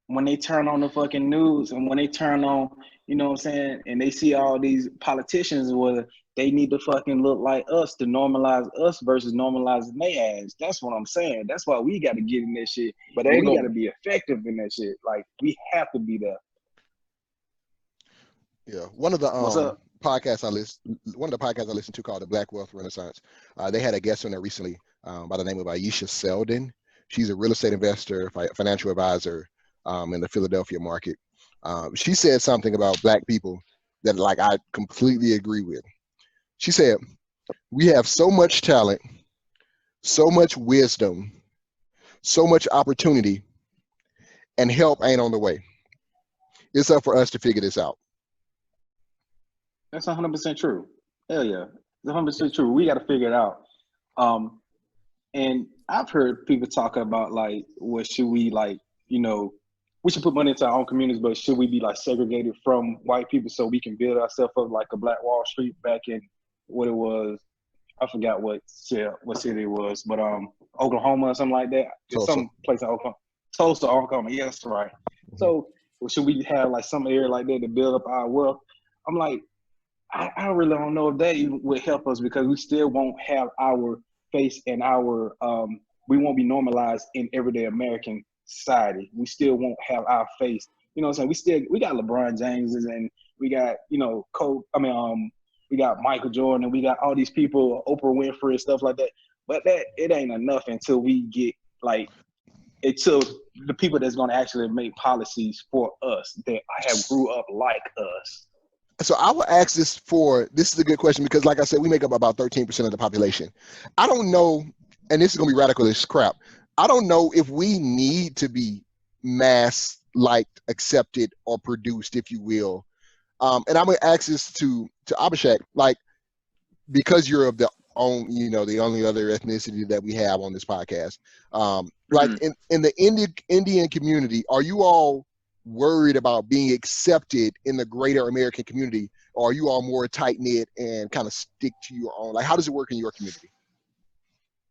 When they turn on the fucking news and when they turn on, you know what I'm saying, and they see all these politicians, whether they need to fucking look like us to normalize us versus normalizing their ass. That's what I'm saying. That's why we got to get in that shit. But we got to be effective in that shit. Like, we have to be there. Yeah, one of the podcasts I listened to called the Black Wealth Renaissance. They had a guest on there recently by the name of Aisha Selden. She's a real estate investor, financial advisor in the Philadelphia market. She said something about black people that, like, I completely agree with. She said, we have so much talent, so much wisdom, so much opportunity, and help ain't on the way. It's up for us to figure this out. That's 100% true. Hell yeah. It's 100% true. We got to figure it out. And I've heard people talk about, like, what should we, like, you know, we should put money into our own communities, but should we be, like, segregated from white people so we can build ourselves up like a Black Wall Street back in what it was? I forgot what city it was, but Oklahoma or something like that. Some place in Oklahoma. Tulsa, Oklahoma. Yeah, that's right. Mm-hmm. So should we have, like, some area like that to build up our wealth? I'm like, I really don't know if that even would help us, because we still won't have our face and our we won't be normalized in everyday American society. We still won't have our face. You know what I'm saying? We got LeBron Jameses and we got, you know, we got Michael Jordan and we got all these people, Oprah Winfrey and stuff like that. But it ain't enough until we get until the people that's going to actually make policies for us that have grew up like us. So I will ask this is a good question because like I said, we make up about 13% of the population. I don't know, and this is going to be radical as crap. I don't know if we need to be mass liked, accepted, or produced, if you will. And I'm going to ask this to Abhishek, like, because you're of the only other ethnicity that we have on this podcast. Like in the Indian community, are you all worried about being accepted in the greater American community, or are you all more tight knit and kind of stick to your own? Like, how does it work in your community?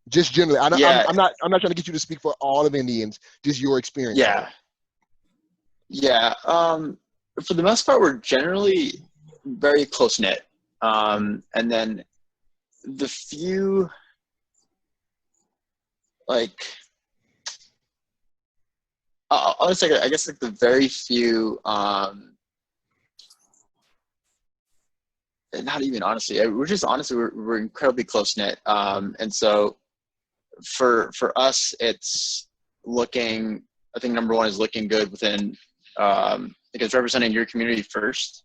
Just generally, I'm not trying to get you to speak for all of Indians, just your experience. Yeah. For the most part, we're generally very close knit. And then the few, like, honestly, I guess like the very few, not even honestly, we're incredibly close knit. And so for us, it's looking, I think number one is looking good within, because representing your community first,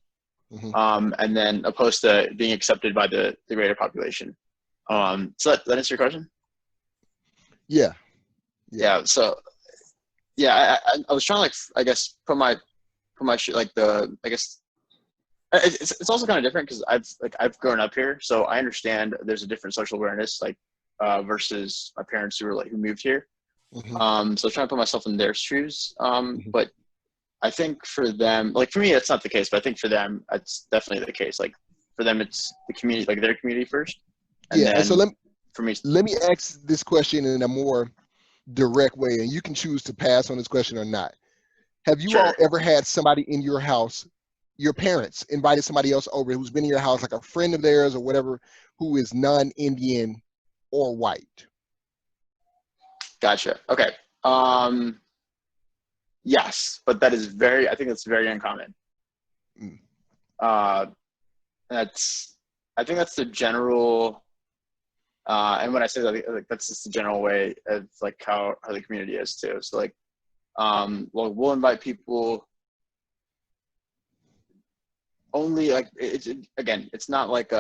and then opposed to being accepted by the greater population. So that answer your question? Yeah. So, yeah, I was trying to, like, I guess, put my like the, I guess, it's also kind of different because I've grown up here, so I understand there's a different social awareness, like, versus my parents who moved here. So I was trying to put myself in their shoes. But I think for them, like for me, that's not the case, but I think for them, it's definitely the case. Like for them, it's the community, like their community first. And then so let me ask this question in a more direct way, and you can choose to pass on this question or not. Have you all ever had somebody in your house, your parents invited somebody else over who's been in your house, like a friend of theirs or whatever, who is non-Indian or white? Gotcha. Okay. Yes, but I think that's very uncommon. I think that's the general, and when I say that, like, that's just the general way of like how the community is too. So like, we'll invite people only, like, it's not like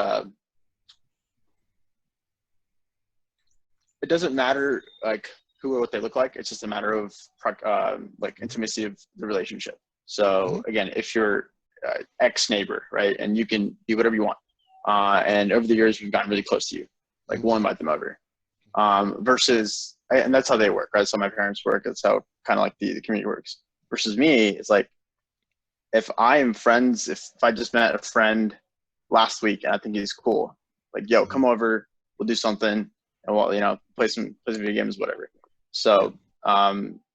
it doesn't matter like who or what they look like. It's just a matter of like intimacy of the relationship. So again, if you're ex neighbor, right, and you can do whatever you want, and over the years we've gotten really close to you, like we'll invite them over. Versus, and that's how they work, right? So my parents work. That's how kind of like the community works. Versus me, it's like if I just met a friend last week and I think he's cool, like, yo, come over, we'll do something, and we'll play some video games, whatever. So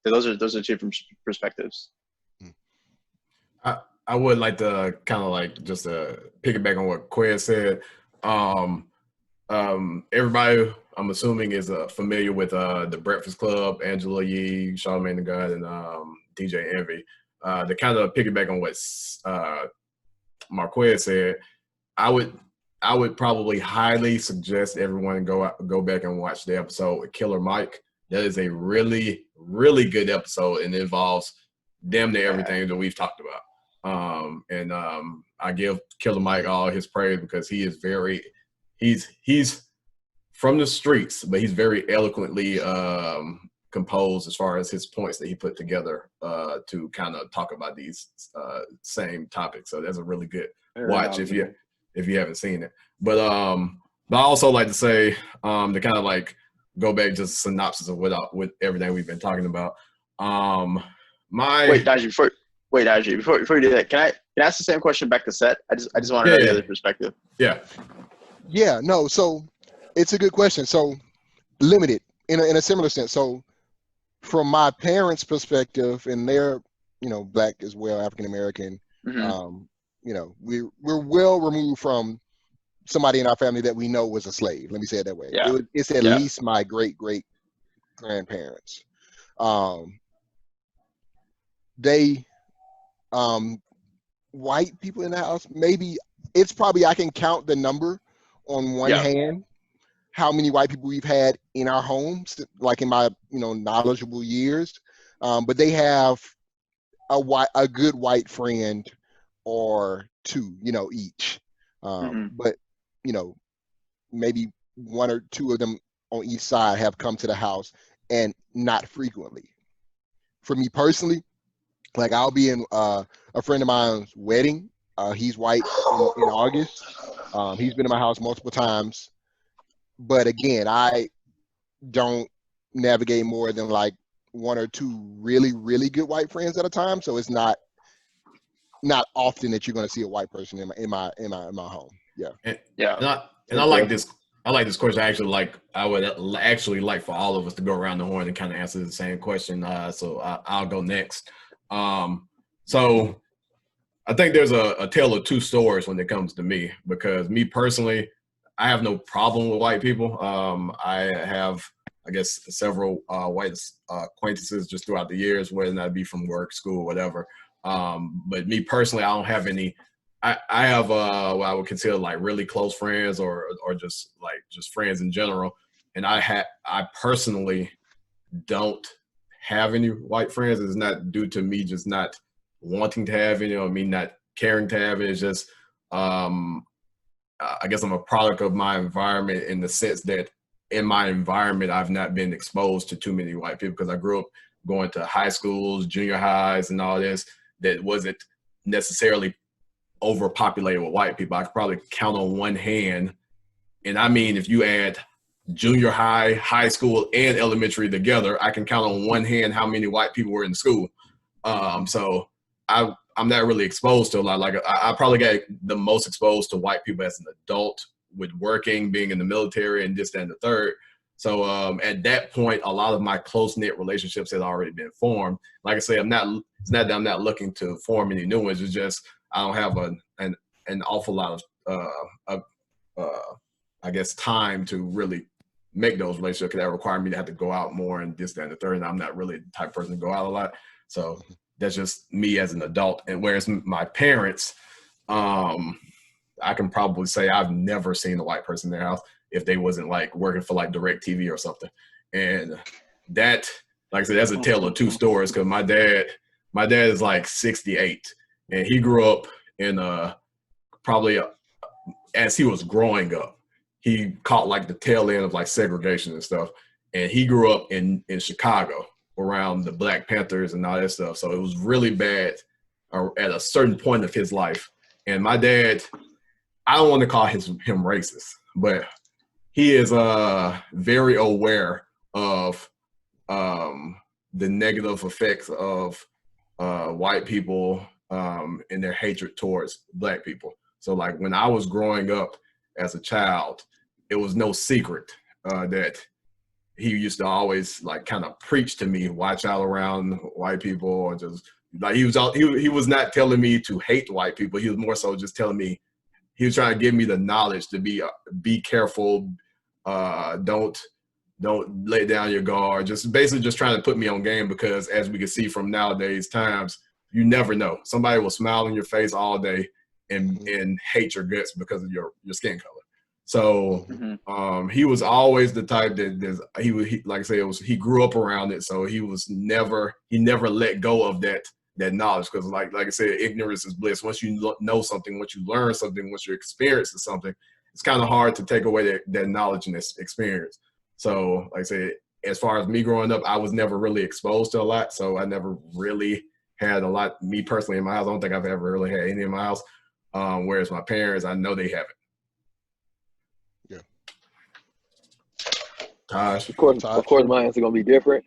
those are two different perspectives. I would like to kind of like just piggyback on what Quez said. Everybody, I'm assuming, is familiar with The Breakfast Club, Angela Yee, Charlamagne the God, and DJ Envy. To kind of piggyback on what Marquez said, I would probably highly suggest everyone go back and watch the episode with Killer Mike. That is a really, really good episode, and it involves damn near everything that we've talked about. I give Killer Mike all his praise because he is he's from the streets, but he's very eloquently composed as far as his points that he put together to kind of talk about these same topics. So that's a really good watch if you haven't seen it. But I also like to say to kind of like go back just a synopsis of with everything we've been talking about. Wait, Najee, before you do that, can I ask the same question back to Seth? I just want to know the other perspective. Yeah, no. So it's a good question. So limited in a similar sense. So from my parents' perspective, and they're Black as well, African American. We're well removed from somebody in our family that we know was a slave. Let me say it that way. It's at least my great grandparents. they white people in the house, maybe it's probably I can count the number on one hand how many white people we've had in our homes, like in my knowledgeable years. But they have a good white friend or two, each. But maybe one or two of them on each side have come to the house, and not frequently. For me personally, like I'll be in a friend of mine's wedding. He's white in August. He's been in my house multiple times. But again, I don't navigate more than like one or two really, really good white friends at a time. So it's not often that you're going to see a white person in my home. Yeah. And I like this. I like this question. I would actually like for all of us to go around the horn and kind of answer the same question. So I'll go next. So I think there's a tale of two stories when it comes to me, because me personally, I have no problem with white people. I have, I guess, several white acquaintances just throughout the years, whether that be from work, school, whatever. But me personally, I don't have any. I have what I would consider like really close friends or just friends in general. And I personally don't have any white friends. It's not due to me just not wanting to have any or me not caring to have it. It's just I guess I'm a product of my environment, in the sense that in my environment, I've not been exposed to too many white people, because I grew up going to high schools, junior highs, and all this that wasn't necessarily overpopulated with white people. I could probably count on one hand. And I mean, if you add junior high, high school, and elementary together, I can count on one hand how many white people were in school. So I'm not really exposed to a lot. Like I probably got the most exposed to white people as an adult, with working, being in the military, and this, that, and the third. So at that point, a lot of my close-knit relationships had already been formed. Like I say, it's not that I'm not looking to form any new ones. It's just I don't have an awful lot of I guess time to really make those relationships, because that require me to have to go out more and this, that, and the third. And I'm not really the type of person to go out a lot. So that's just me as an adult. And whereas my parents, I can probably say I've never seen a white person in their house if they wasn't like working for like DirecTV or something. And that, like I said, that's a tale of two stories, because my dad is like 68, and he grew up in probably as he was growing up, he caught like the tail end of like segregation and stuff. And he grew up in Chicago around the Black Panthers and all that stuff. So it was really bad at a certain point of his life. And my dad, I don't want to call him racist, but he is very aware of the negative effects of white people and their hatred towards Black people. So like when I was growing up as a child, it was no secret that he used to always like kind of preach to me, watch out around white people, or just like he was not telling me to hate white people. He was more so just telling me, he was trying to give me the knowledge to be careful, don't lay down your guard, just basically just trying to put me on game, because as we can see from nowadays times, you never know. Somebody will smile in your face all day and hate your guts because of your skin color. So he was always the type that he like I say, he grew up around it, so he never let go of that knowledge, because like I said, ignorance is bliss. Once you know something, once you learn something, once you experience something, it's kind of hard to take away that knowledge and this experience. So like I said, as far as me growing up, I was never really exposed to a lot, so I never really had a lot, me personally, in my house. I don't think I've ever really had any in my house. Whereas my parents, I know they haven't. Yeah. Tosh. Of course, my answer gonna be different.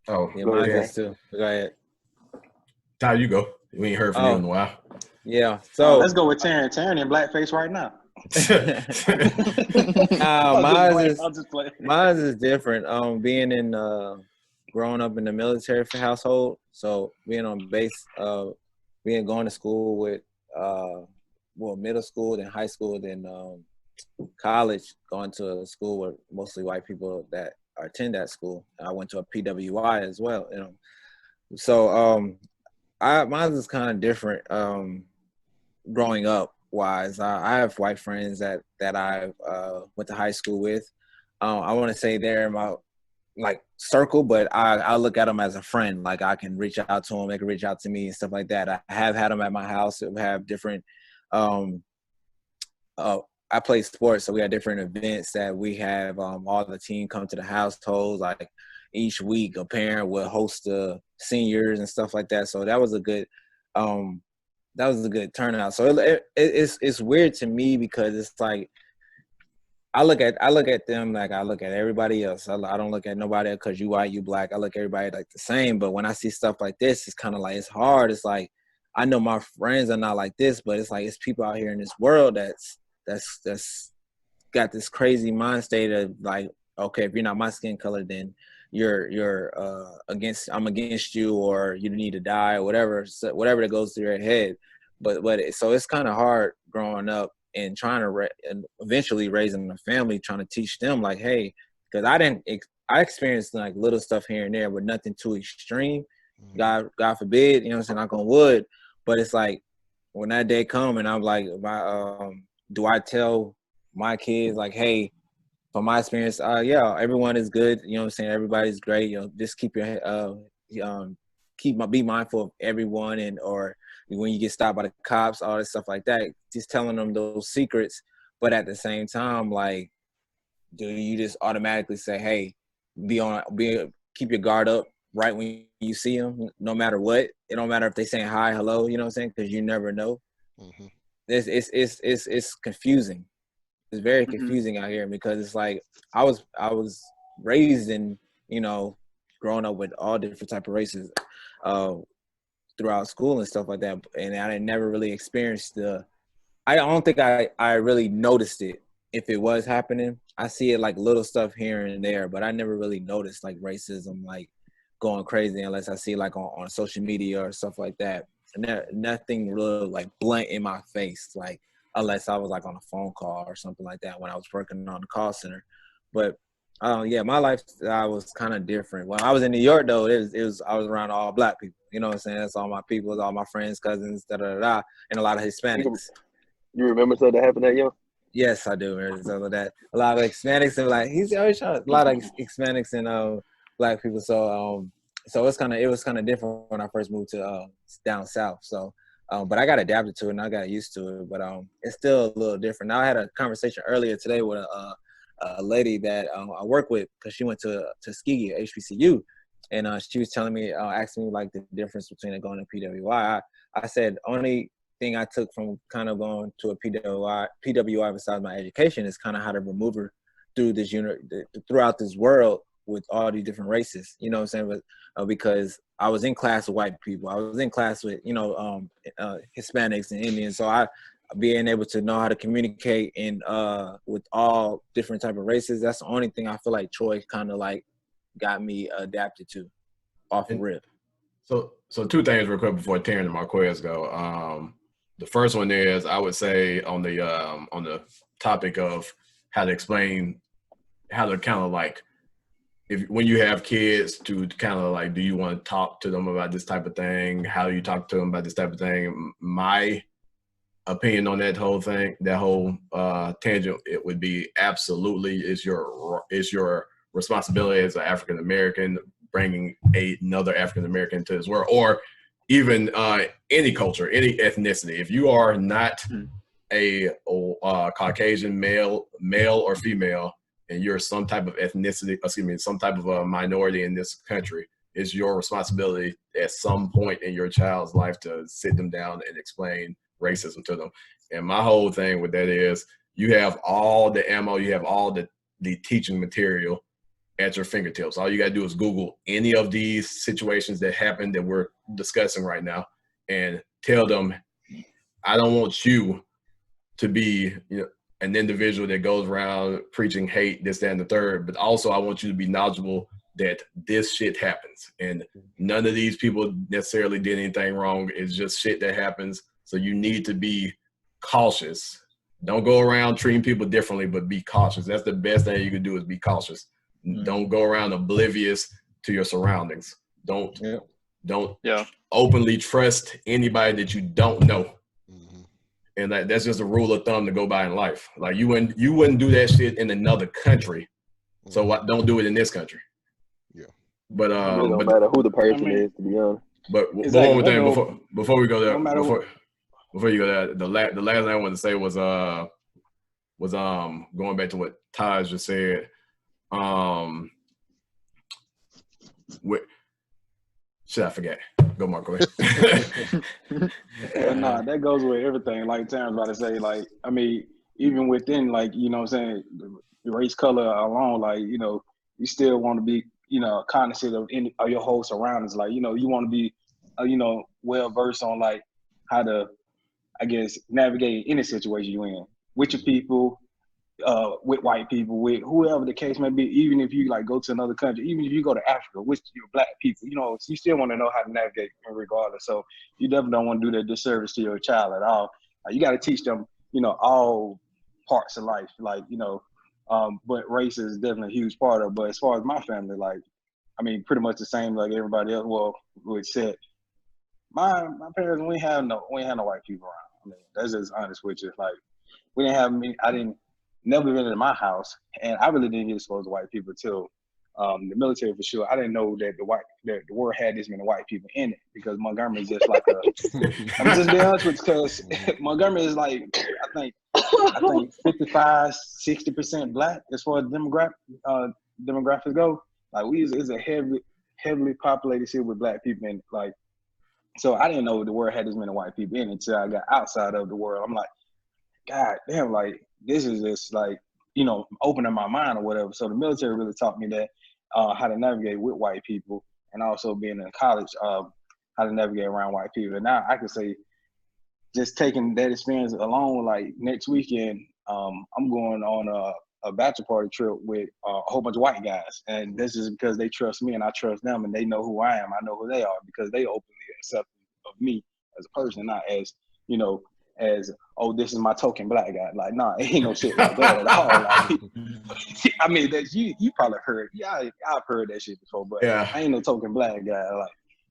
Oh, Yeah, mine is too. Go ahead. Ty, you go. We ain't heard from you in a while. Yeah. So let's go with Taryn. Taryn in blackface right now. Mine is different. Being in growing up in the military household, so being on base, going to school with middle school, then high school, then college, going to a school with mostly white people that attend that school. I went to a PWI as well, So Mine is kind of different. Growing up wise, I have white friends that I went to high school with. I want to say they're in my like circle, but I look at them as a friend. Like I can reach out to them, they can reach out to me and stuff like that. I have had them at my house. We have different. I play sports, so we have different events that we have. All the team come to the households. Like each week, a parent will host the seniors and stuff like that. So that was a good. That was a good turnout. So it's weird to me because it's like I look at them like I look at everybody else. I don't look at nobody else because you white, you black. I look at everybody like the same. But when I see stuff like this, it's kind of like it's hard. It's like I know my friends are not like this, but it's like it's people out here in this world that's got this crazy mind state of like, okay, if you're not my skin color, then you're I'm against you, or you need to die, or whatever that goes through your head. But so it's kind of hard growing up and trying to and eventually raising a family, trying to teach them like, hey, because I experienced like little stuff here and there, but nothing too extreme. God forbid, you know what I'm saying, knock on wood. But it's like when that day come and I'm like, do I tell my kids like, hey, from my experience, yeah, everyone is good. You know what I'm saying? Everybody's great. You know, just keep your be mindful of everyone, and or when you get stopped by the cops, all this stuff like that. Just telling them those secrets, but at the same time, like, do you just automatically say, hey, keep your guard up right when you see them, no matter what? It don't matter if they saying hi, hello. You know what I'm saying? Because you never know. Mm-hmm. It's confusing. It's very confusing out here because it's like I was raised in, you know, growing up with all different type of races throughout school and stuff like that, and I never really experienced I don't think I really noticed it if it was happening. I see it like little stuff here and there, but I never really noticed like racism like going crazy unless I see like on social media or stuff like that. And nothing really like blunt in my face, like unless I was like on a phone call or something like that when I was working on the call center. But yeah, my lifestyle was kind of different. When I was in New York though, it was I was around all black people. You know what I'm saying? That's all my people, all my friends, cousins, and a lot of Hispanics. You remember something that happened that young? Yes, I do remember some of that. A lot of Hispanics and like he's always trying. A lot of Hispanics and black people. So so it was kind of different when I first moved to down south. So but I got adapted to it and I got used to it. But it's still a little different. Now I had a conversation earlier today with a lady that I work with because she went to Tuskegee at HBCU, and she was telling me, asking me like the difference between going to PWI. I said only thing I took from kind of going to a PWI besides my education is kind of how to maneuver through this throughout this world with all these different races. You know what I'm saying? But because I was in class with white people, I was in class with Hispanics and Indians, so I being able to know how to communicate in with all different type of races. That's the only thing I feel like Troy kind of like got me adapted to off the rip. So two things real quick before Terrence and Marquez go. The first one is I would say on the topic of how to explain, how to kind of like, when you have kids, to kind of like, do you want to talk to them about this type of thing? How do you talk to them about this type of thing? My opinion on that whole thing, that whole tangent, it would be absolutely is your responsibility as an African American bringing another African American to this world, or even any culture, any ethnicity. If you are not a Caucasian male or female, and you're some type of ethnicity, some type of a minority in this country, it's your responsibility at some point in your child's life to sit them down and explain racism to them. And my whole thing with that is you have all the ammo, you have all the teaching material at your fingertips. All you got to do is Google any of these situations that happen that we're discussing right now and tell them, I don't want you to be an individual that goes around preaching hate, this, that, and the third, but also I want you to be knowledgeable that this shit happens. And none of these people necessarily did anything wrong. It's just shit that happens. So you need to be cautious. Don't go around treating people differently, but be cautious. That's the best thing you can do, is be cautious. Don't go around oblivious to your surroundings. Don't Don't Yeah. openly trust anybody that you don't know. Mhm. And that's just a rule of thumb to go by in life. Like you wouldn't do that shit in another country. So don't do it in this country. Yeah. But It really don't matter who the person is, to be honest. But Exactly. one more thing before we go there, No matter before you go there, the last thing I wanted to say was going back to what Taj just said. Shit, I forget. Go, Mark. Go ahead. But nah, that goes with everything. Like Terrence about to say, like, I mean, even within, like, you know what I'm saying, the race color alone, like, you know, you still want to be, you know, cognizant of your whole surroundings. Like, you know, you want to be, you know, well versed on like how to, I guess, navigate any situation you're in with your people, with white people, with whoever the case may be. Even if you like go to another country, even if you go to Africa with your black people, you know, you still want to know how to navigate regardless. So you definitely don't want to do that disservice to your child at all. You got to teach them, you know, all parts of life, like, you know, but race is definitely a huge part of it. But as far as my family, like, I mean, pretty much the same like everybody else. Well, we said, my parents, we ain't had no white people around. I mean, that's just honest with you. Like, we didn't have me. I didn't never been in my house, and I really didn't get exposed to white people till the military for sure. I didn't know that the world had this many white people in it, because Montgomery is just like I'm just being honest with you, because Montgomery is like I think 55-60% black as far as demographics go. Like is a heavily populated city with black people in it. Like, so I didn't know the world had this many white people in it until I got outside of the world. I'm like, God damn, like this is just like, you know, opening my mind or whatever. So the military really taught me that how to navigate with white people, and also being in college, how to navigate around white people. And now I can say, just taking that experience alone, like next weekend, I'm going on a bachelor party trip with a whole bunch of white guys, and this is because they trust me and I trust them, and they know who I am. I know who they are because they openly accept of me as a person, not as, you know, as, oh, this is my token black guy. Like, nah, ain't no shit like that at all. Like, I mean, that you probably heard. Yeah, I've heard that shit before, but Yeah. I ain't no token black guy.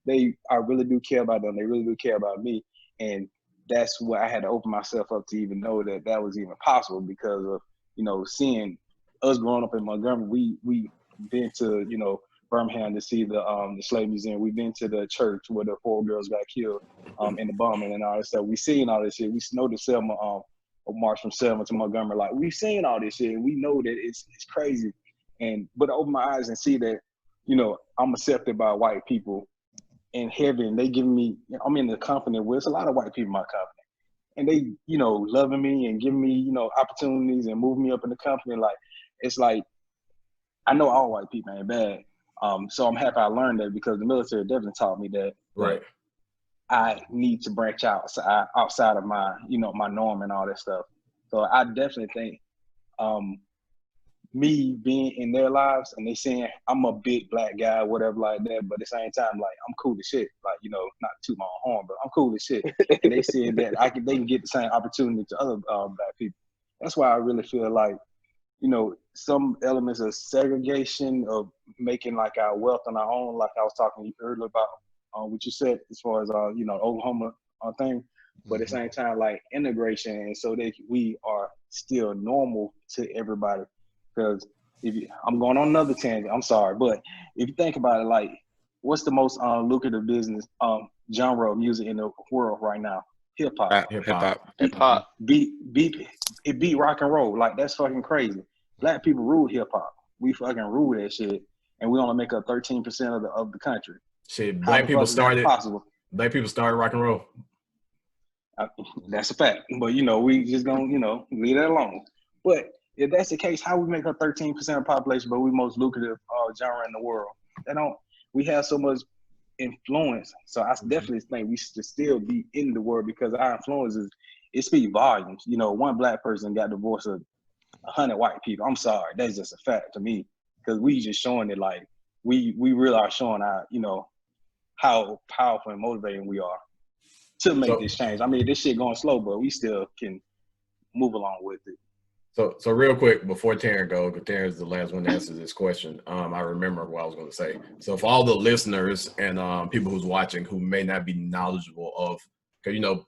Like, I really do care about them. They really do care about me, and that's what I had to open myself up to even know that that was even possible, because of, you know, seeing us growing up in Montgomery. We been to, you know, Birmingham to see the slave museum. We've been to the church where the 4 girls got killed in the bombing and all that stuff. We seen all this shit. We know the Selma march from Selma to Montgomery. Like, we've seen all this shit, and we know that it's crazy. But to open my eyes and see that, you know, I'm accepted by white people in heaven. They giving me, I'm in the company where it's a lot of white people in my company, and they, you know, loving me and giving me, you know, opportunities and moving me up in the company. Like, it's like, I know all white people ain't bad. So I'm happy I learned that, because the military definitely taught me that. Right. I need to branch outside of my, you know, my norm and all that stuff. So I definitely think me being in their lives and they saying I'm a big black guy, whatever like that, but at the same time, like, I'm cool as shit. Like, you know, not to toot my own horn, but I'm cool as shit. And they said that they can get the same opportunity to other black people. That's why I really feel like, you know, some elements of segregation, of making like our wealth on our own, like I was talking earlier about what you said as far as you know, Oklahoma thing, but at the same time, like, integration, and so that we are still normal to everybody. Because I'm going on another tangent, I'm sorry, but if you think about it, like, what's the most lucrative business genre of music in the world right now? Hip hop. Hip hop. It beat rock and roll. Like, that's fucking crazy. Black people rule hip hop. We fucking rule that shit, and we only make up 13% of the country. Shit, black people started rock and roll. That's a fact. But, you know, we just gonna, you know, leave that alone. But if that's the case, how we make up 13% of the population, but we most lucrative genre in the world? We have so much influence. So I definitely think we should still be in the world, because our influence it speaks volumes. You know, one black person got the voice of 100 white people. I'm sorry, that's just a fact to me, because we just showing it, like, we really are showing our, you know, how powerful and motivating we are to make this change. I mean, this shit going slow, but we still can move along with it. So real quick before Taryn go, because Taryn's the last one to answer this question. I remember what I was going to say. So for all the listeners and people who's watching who may not be knowledgeable of, because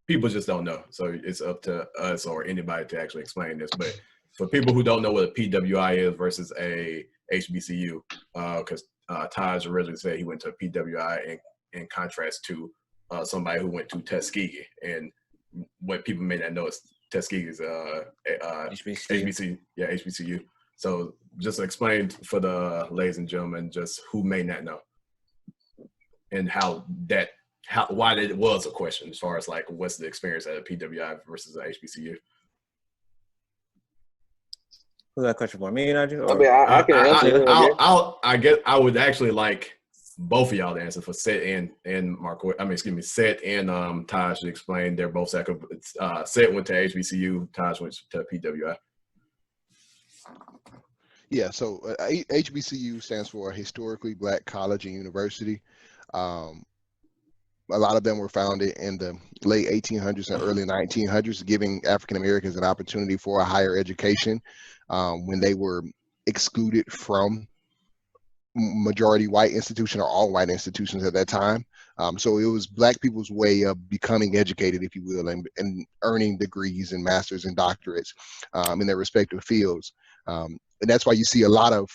people just don't know. So it's up to us or anybody to actually explain this. But for people who don't know what a PWI is versus a HBCU, because Taj originally said he went to a PWI in contrast to somebody who went to Tuskegee. And what people may not know is Tuskegee is HBCU. Yeah, HBCU. So just explain for the ladies and gentlemen just who may not know and why it was a question as far as like what's the experience at a PWI versus an HBCU. Who's that question for? Me and Nigel? I mean, I can answer it. I guess I would actually like both of y'all to answer for Set and Mark. I mean, excuse me, Set and Taj to explain. They're both Set went to HBCU, Taj went to PWI. Yeah, so HBCU stands for Historically Black College and University. A lot of them were founded in the late 1800s and early 1900s, giving African Americans an opportunity for a higher education when they were excluded from majority white institution or all white institutions at that time. So it was Black people's way of becoming educated, if you will, and earning degrees and masters and doctorates in their respective fields. And that's why you see a lot of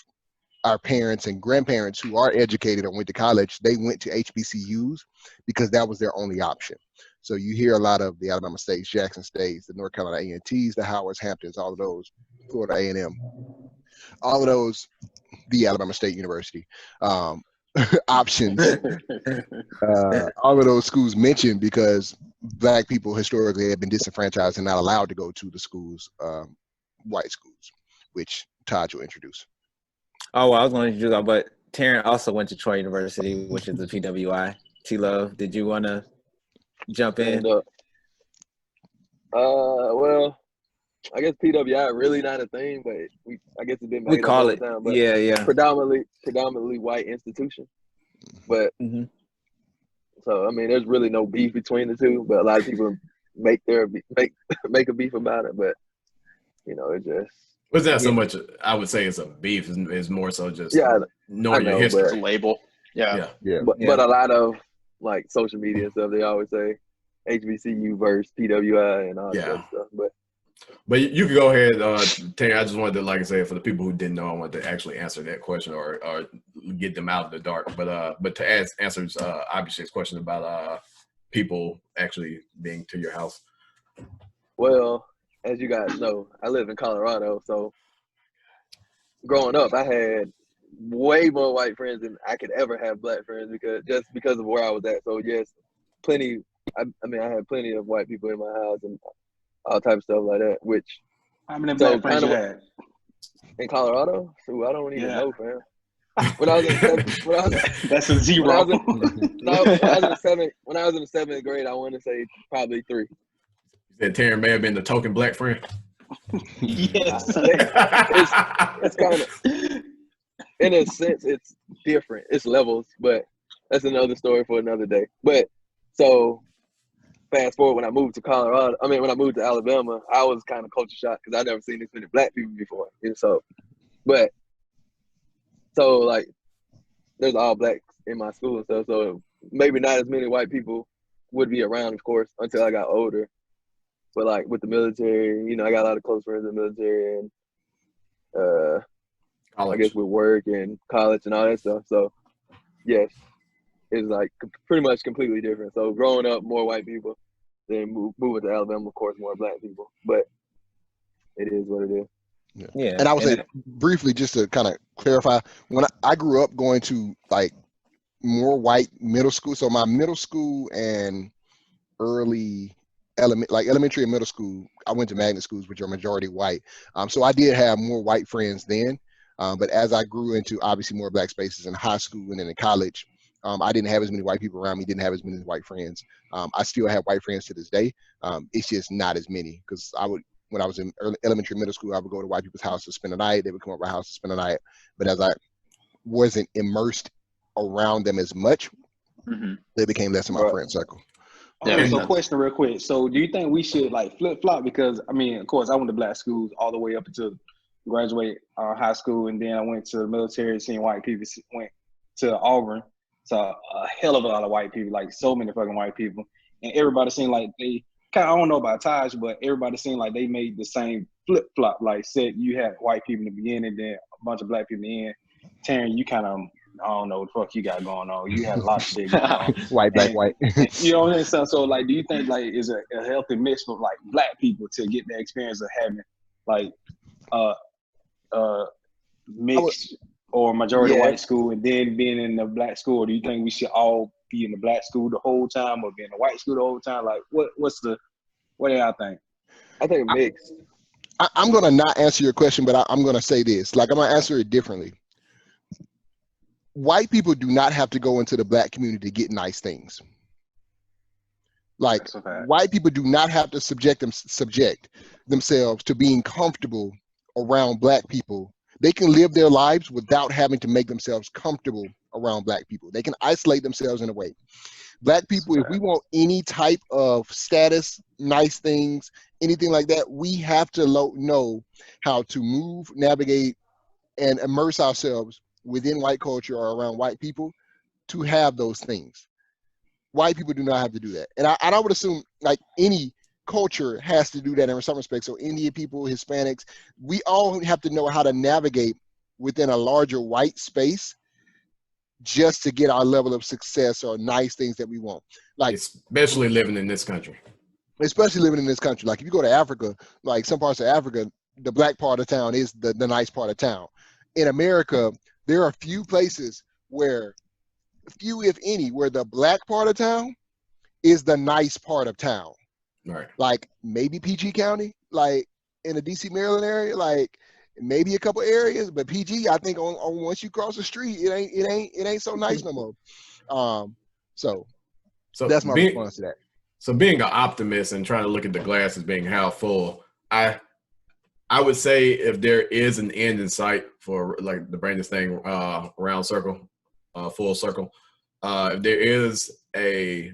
our parents and grandparents who are educated or went to college, they went to HBCUs because that was their only option. So you hear a lot of the Alabama States, Jackson States, the North Carolina A&Ts, the Howards, Hamptons, all of those, Florida A&M, all of those, the Alabama State University options. All of those schools mentioned because Black people historically have been disenfranchised and not allowed to go to the schools, white schools, which Taj will introduce. Oh, well, I was going to introduce that, but Taryn also went to Troy University, which is the PWI. T-Love, did you want to jump in? Well, I guess PWI really not a thing, but I guess it's been made We call all it, the time, but yeah. predominantly white institution. But so I mean, there's really no beef between the two, but a lot of people make a beef about it. But it just. Was that so much? I would say it's a beef. It's more so just knowing your history. It's a label. Yeah. But a lot of like social media and stuff, they always say HBCU versus PWI and all that stuff. But you can go ahead, Terry. I just wanted to, like I said, for the people who didn't know, I wanted to actually answer that question or get them out of the dark. But to answer Abhishek's question about people actually being to your house. Well, as you guys know, I live in Colorado, so growing up, I had way more white friends than I could ever have Black friends because of where I was at. So yes, plenty. I had plenty of white people in my house and all type of stuff like that. Which how many Black friends you had in Colorado? So I don't even know, fam. When I was in that's a zero. When I was in the seventh grade, I want to say probably 3. That Taryn may have been the token Black friend. Yes. It's kind of, in a sense, it's different. It's levels, but that's another story for another day. But so fast forward, when I moved to Alabama, I was kind of culture shocked because I'd never seen this many Black people before. So like, there's all Blacks in my school and stuff. So maybe not as many white people would be around, of course, until I got older. But like with the military, I got a lot of close friends in the military and I guess with work and college and all that stuff. So yes, it's like pretty much completely different. So growing up, more white people, then moving to Alabama, of course, more Black people. But it is what it is. Yeah. And I would say briefly, just to kind of clarify, when I grew up going to like more white middle school, so my middle school and early elementary and middle school, I went to magnet schools, which are majority white. So I did have more white friends then. But as I grew into obviously more Black spaces in high school and then in college, I didn't have as many white people around me, didn't have as many white friends. I still have white friends to this day. It's just not as many because when I was in elementary, middle school, I would go to white people's house to spend the night. They would come over my house to spend the night. But as I wasn't immersed around them as much, they became less in my friend circle. Okay, Yeah. so question real quick. So do you think we should like flip flop? Because I mean, of course, I went to black schools all the way up until graduate high school, and then I went to the military, seeing white people. Went to Auburn, saw a hell of a lot of white people, like so many fucking white people, and everybody seemed like they kind of, I don't know about Taj, but everybody seemed like they made the same flip flop. Like said, you had white people in the beginning, then a bunch of black people in the end. Taryn, you kind of, I don't know what the fuck you got going on. You had a lot of shit going on. White, black, And- white. You know what I'm saying? So like, do you think like is a healthy mix for like black people to get the experience of having like mixed or majority Yeah. white school and then being in the black school? Do you think we should all be in the black school the whole time or be in the white school the whole time? Like what do y'all think? I think mixed. I'm gonna not answer your question, but I'm gonna say this. Like I'm gonna answer it differently. White people do not have to go into the black community to get nice things. Like That's a fact. white people do not have to subject themselves to being comfortable around black people. They can live their lives without having to make themselves comfortable around black people. They can isolate themselves in a way. Black people, if we want any type of status, nice things, anything like that, we have to know how to move, navigate, and immerse ourselves within white culture or around white people to have those things. White people do not have to do that. And I would assume like any culture has to do that in some respects. So Indian people, Hispanics, we all have to know how to navigate within a larger white space just to get our level of success or nice things that we want. Like especially living in this country. Especially living in this country. Like if you go to Africa, like some parts of Africa, the black part of town is the nice part of town. In America, there are few places where, few if any, where the black part of town is the nice part of town. Right. Like maybe PG County, like in the DC, Maryland area, like maybe a couple areas, but PG, I think on once you cross the street, it ain't so nice no more. So that's my response to that. So being an optimist and trying to look at the glass as being half full, I would say if there is an end in sight for like the Brandon thing, round circle, full circle, if there is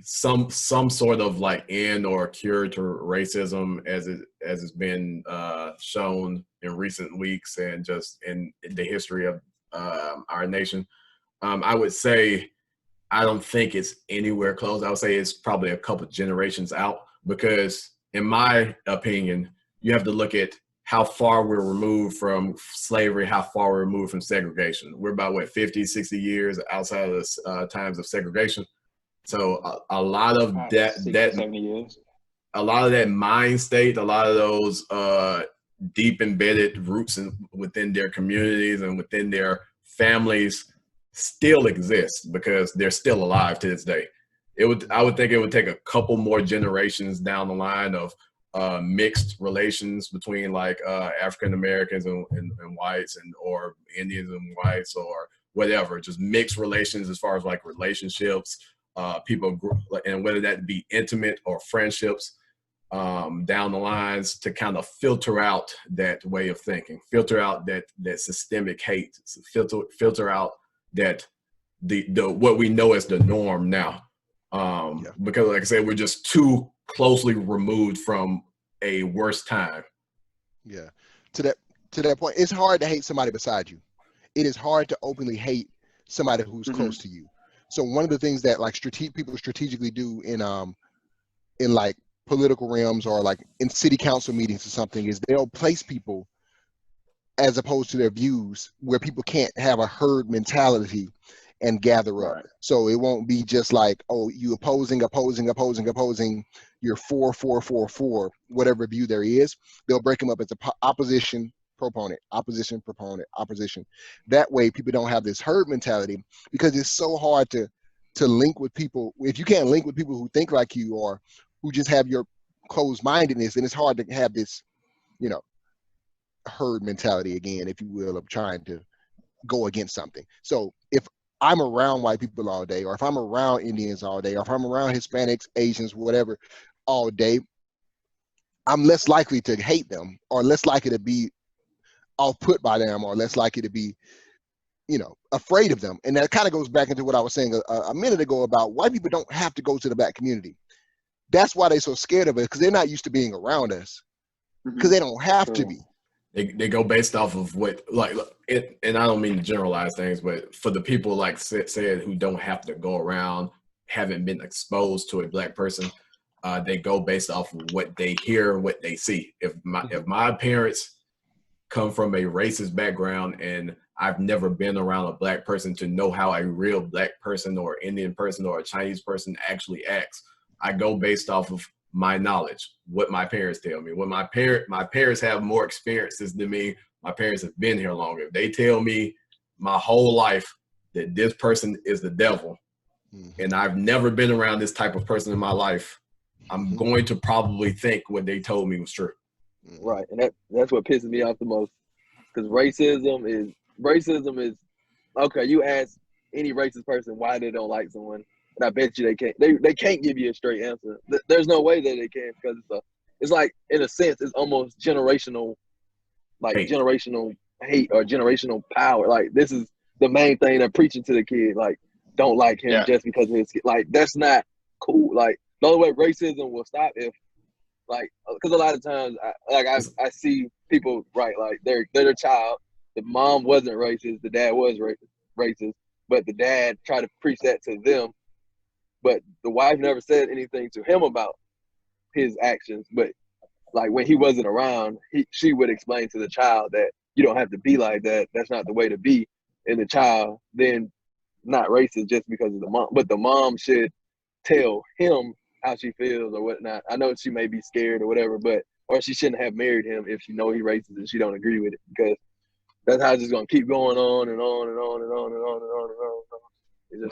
some sort of like end or cure to racism as it's been shown in recent weeks and just in the history of our nation, I would say I don't think it's anywhere close. I would say it's probably a couple generations out because, in my opinion, you have to look at how far we're removed from slavery, how far we're removed from segregation. We're about, 50, 60 years outside of the times of segregation. So a lot of that 70 years. A lot of that mind state, a lot of those deep embedded roots within their communities and within their families still exist because they're still alive to this day. I would think it would take a couple more generations down the line of mixed relations between like African Americans and whites or Indians and whites or whatever, just mixed relations as far as like relationships, people, and whether that be intimate or friendships down the lines to kind of filter out that way of thinking, filter out that systemic hate, filter out that the what we know as the norm now. Because like I said, we're just too closely removed from a worse time. Yeah. To that point, it's hard to hate somebody beside you. It is hard to openly hate somebody who's close to you. So one of the things that like people strategically do in like political realms or like in city council meetings or something is they'll place people as opposed to their views where people can't have a herd mentality and gather up. Right. So it won't be just like, oh, you opposing, you're 4, whatever view there is. They'll break them up as opposition, proponent. That way people don't have this herd mentality because it's so hard to link with people. If you can't link with people who think like you or who just have your closed-mindedness, then it's hard to have this, herd mentality again, if you will, of trying to go against something. So if I'm around white people all day, or if I'm around Indians all day, or if I'm around Hispanics, Asians, whatever, all day, I'm less likely to hate them or less likely to be off-put by them or less likely to be, afraid of them. And that kind of goes back into what I was saying a minute ago about white people don't have to go to the black community. that's why they're so scared of it, because they're not used to being around us, because they don't have to be. They go based off of what, like, it, and I don't mean to generalize things, but for the people like said who don't have to go around, haven't been exposed to a black person, they go based off of what they hear, what they see. If my parents come from a racist background and I've never been around a black person to know how a real black person or Indian person or a Chinese person actually acts, I go based off of my knowledge, what my parents tell me. When my parents have more experiences than me, my parents have been here longer. If they tell me my whole life that this person is the devil, and I've never been around this type of person in my life, I'm going to probably think what they told me was true. Right, and that's what pisses me off the most, because racism is okay. You ask any racist person why they don't like someone, and I bet you they can't give you a straight answer. There's no way that they can, because it's like, in a sense, it's almost generational, like generational hate or generational power. Like, this is the main thing they're preaching to the kid. Like, don't like him just because of his kid. Like, that's not cool. Like, the only way racism will stop if, like, because a lot of times, I see people, right, like, they're their child. The mom wasn't racist, the dad was racist, but the dad tried to preach that to them. But the wife never said anything to him about his actions. But, like, when he wasn't around, she would explain to the child that you don't have to be like that. That's not the way to be. And the child then not racist just because of the mom. But the mom should tell him how she feels or whatnot. I know she may be scared or whatever, or she shouldn't have married him if she know he racist and she don't agree with it, because that's how it's just gonna keep going on and on and on and on and on and on and on.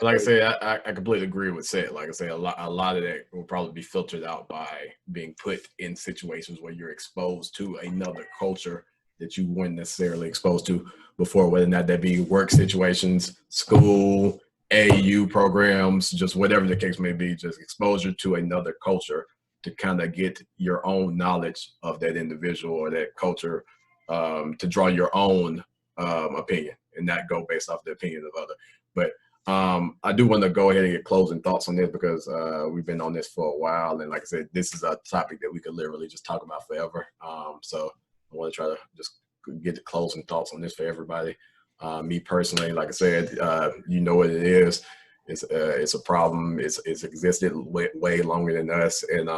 Like crazy. I say, I completely agree with Seth. Like I say, a lot of that will probably be filtered out by being put in situations where you're exposed to another culture that you weren't necessarily exposed to before, whether or not that be work situations, school, AU programs, just whatever the case may be, just exposure to another culture to kind of get your own knowledge of that individual or that culture, to draw your own opinion and not go based off the opinion of other. But I do want to go ahead and get closing thoughts on this, because we've been on this for a while, and like I said, this is a topic that we could literally just talk about forever. So I want to try to just get the closing thoughts on this for everybody. Me personally, like I said, you know what it is. It's a problem. It's existed way longer than us, and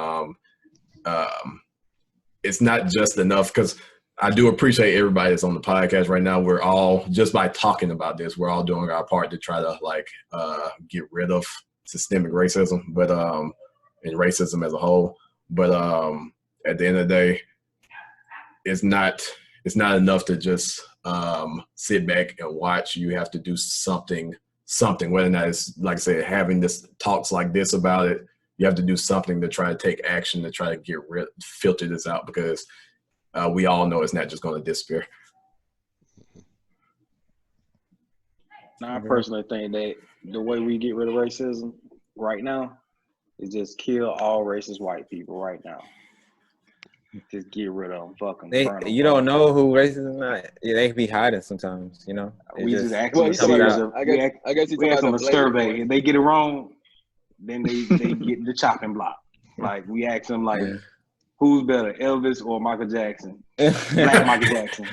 it's not just enough, because I do appreciate everybody that's on the podcast right now. We're all, just by talking about this, we're all doing our part to try to get rid of systemic racism, but and racism as a whole. But at the end of the day, it's not enough to just sit back and watch. You have to do something, whether or not it's, like I said, having this talks like this about it. You have to do something to try to take action to try to filter this out, because we all know it's not just going to disappear. Now, I personally think that the way we get rid of racism right now is just kill all racist white people right now. Just get rid of them. Fuck them. You don't know who racist or not. Yeah, they be hiding sometimes, you know. We just ask them I guess we ask them a survey. If they get it wrong, then they get the chopping block. Like, we ask them, like, who's better, Elvis or Michael Jackson? Black Michael Jackson.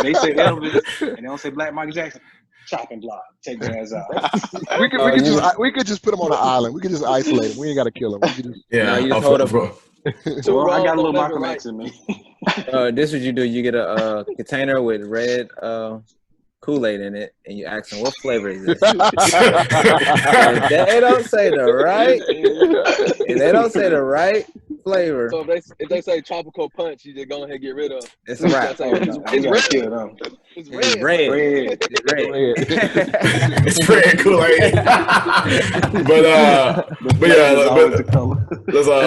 They say Elvis, and they don't say Black Michael Jackson. Chopping block. Take their ass out. we could just put them on an island. We could just isolate them. We ain't got to kill them. We could just, you just hold up. So I got a little Malcolm X in me. This is what you do. You get a container with red Kool-Aid in it, and you ask them, what flavor is this? If they don't say the right flavor. So if they say tropical punch, you just go ahead and get rid of. It's a wrap. It's red. It's red Kool-Aid. but yeah,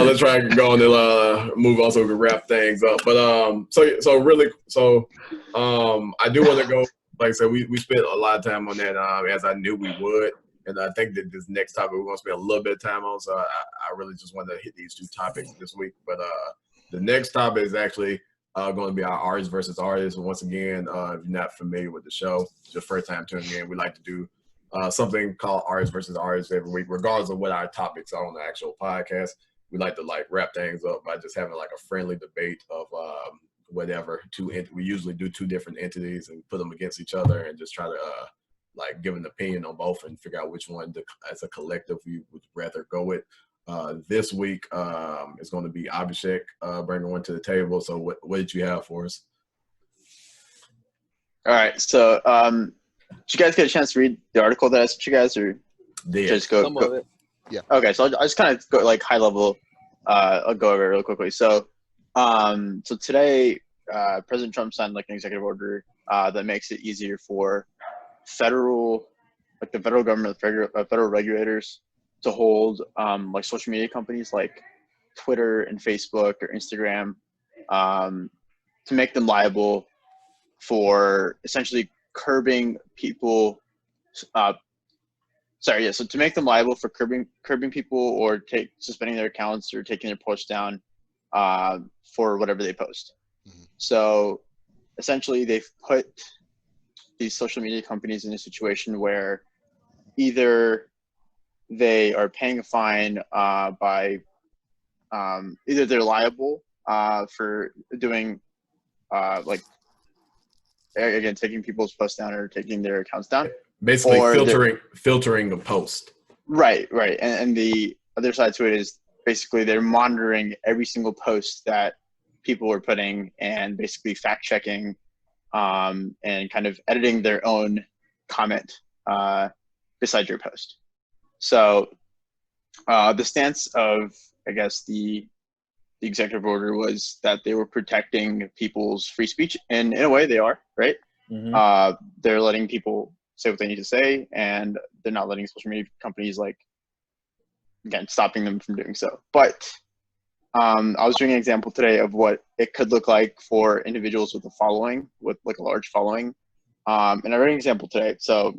let's try and go on and move on so we can wrap things up. But I do want to go. Like I said, we spent a lot of time on that, as I knew we would. And I think that this next topic we're going to spend a little bit of time on. So I really just wanted to hit these two topics this week. But the next topic is actually going to be our artists versus artists. Once again, if you're not familiar with the show, it's your first time tuning in, we like to do something called artists versus artists every week, regardless of what our topics are on the actual podcast. we like to like wrap things up by just having like a friendly debate of whatever. We usually do two different entities and put them against each other and just try to like give an opinion on both and figure out which one as a collective we would rather go with. This week is going to be Abhishek bringing one to the table. So what did you have for us? All right. So did you guys get a chance to read the article that I sent you guys, or just go? Some of it. Yeah. Okay. So I'll just kind of go like high level. I'll go over it real quickly. So so today President Trump signed like an executive order that makes it easier for the federal government, federal regulators to hold like social media companies like Twitter and Facebook or Instagram to make them liable for essentially curbing people. So to make them liable for curbing people or suspending their accounts or taking their posts down for whatever they post. Mm-hmm. So essentially they've put these social media companies in a situation where either they are paying a fine by either they're liable for doing like again taking people's posts down or taking their accounts down, basically filtering the post. Right. And the other side to it is basically they're monitoring every single post that people are putting and basically fact checking and kind of editing their own comment beside your post. So the stance of, I guess, the executive order was that they were protecting people's free speech, and in a way they are, right? Mm-hmm. They're letting people say what they need to say, and they're not letting social media companies, like, again, stopping them from doing so. But I was doing an example today of what it could look like for individuals with a large following. And I read an example today. So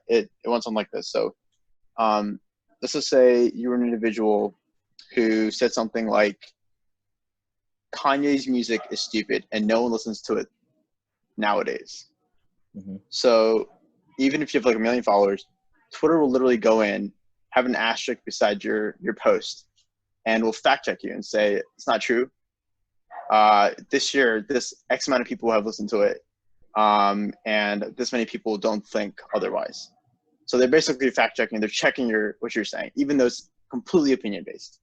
it went something like this. So let's just say you were an individual who said something like, Kanye's music is stupid and no one listens to it nowadays. Mm-hmm. So even if you have like 1 million followers, Twitter will literally go in, have an asterisk beside your post, and will fact check you and say it's not true. This year, this X amount of people have listened to it, and this many people don't think otherwise. So they're basically fact checking. They're checking what you're saying, even though it's completely opinion based,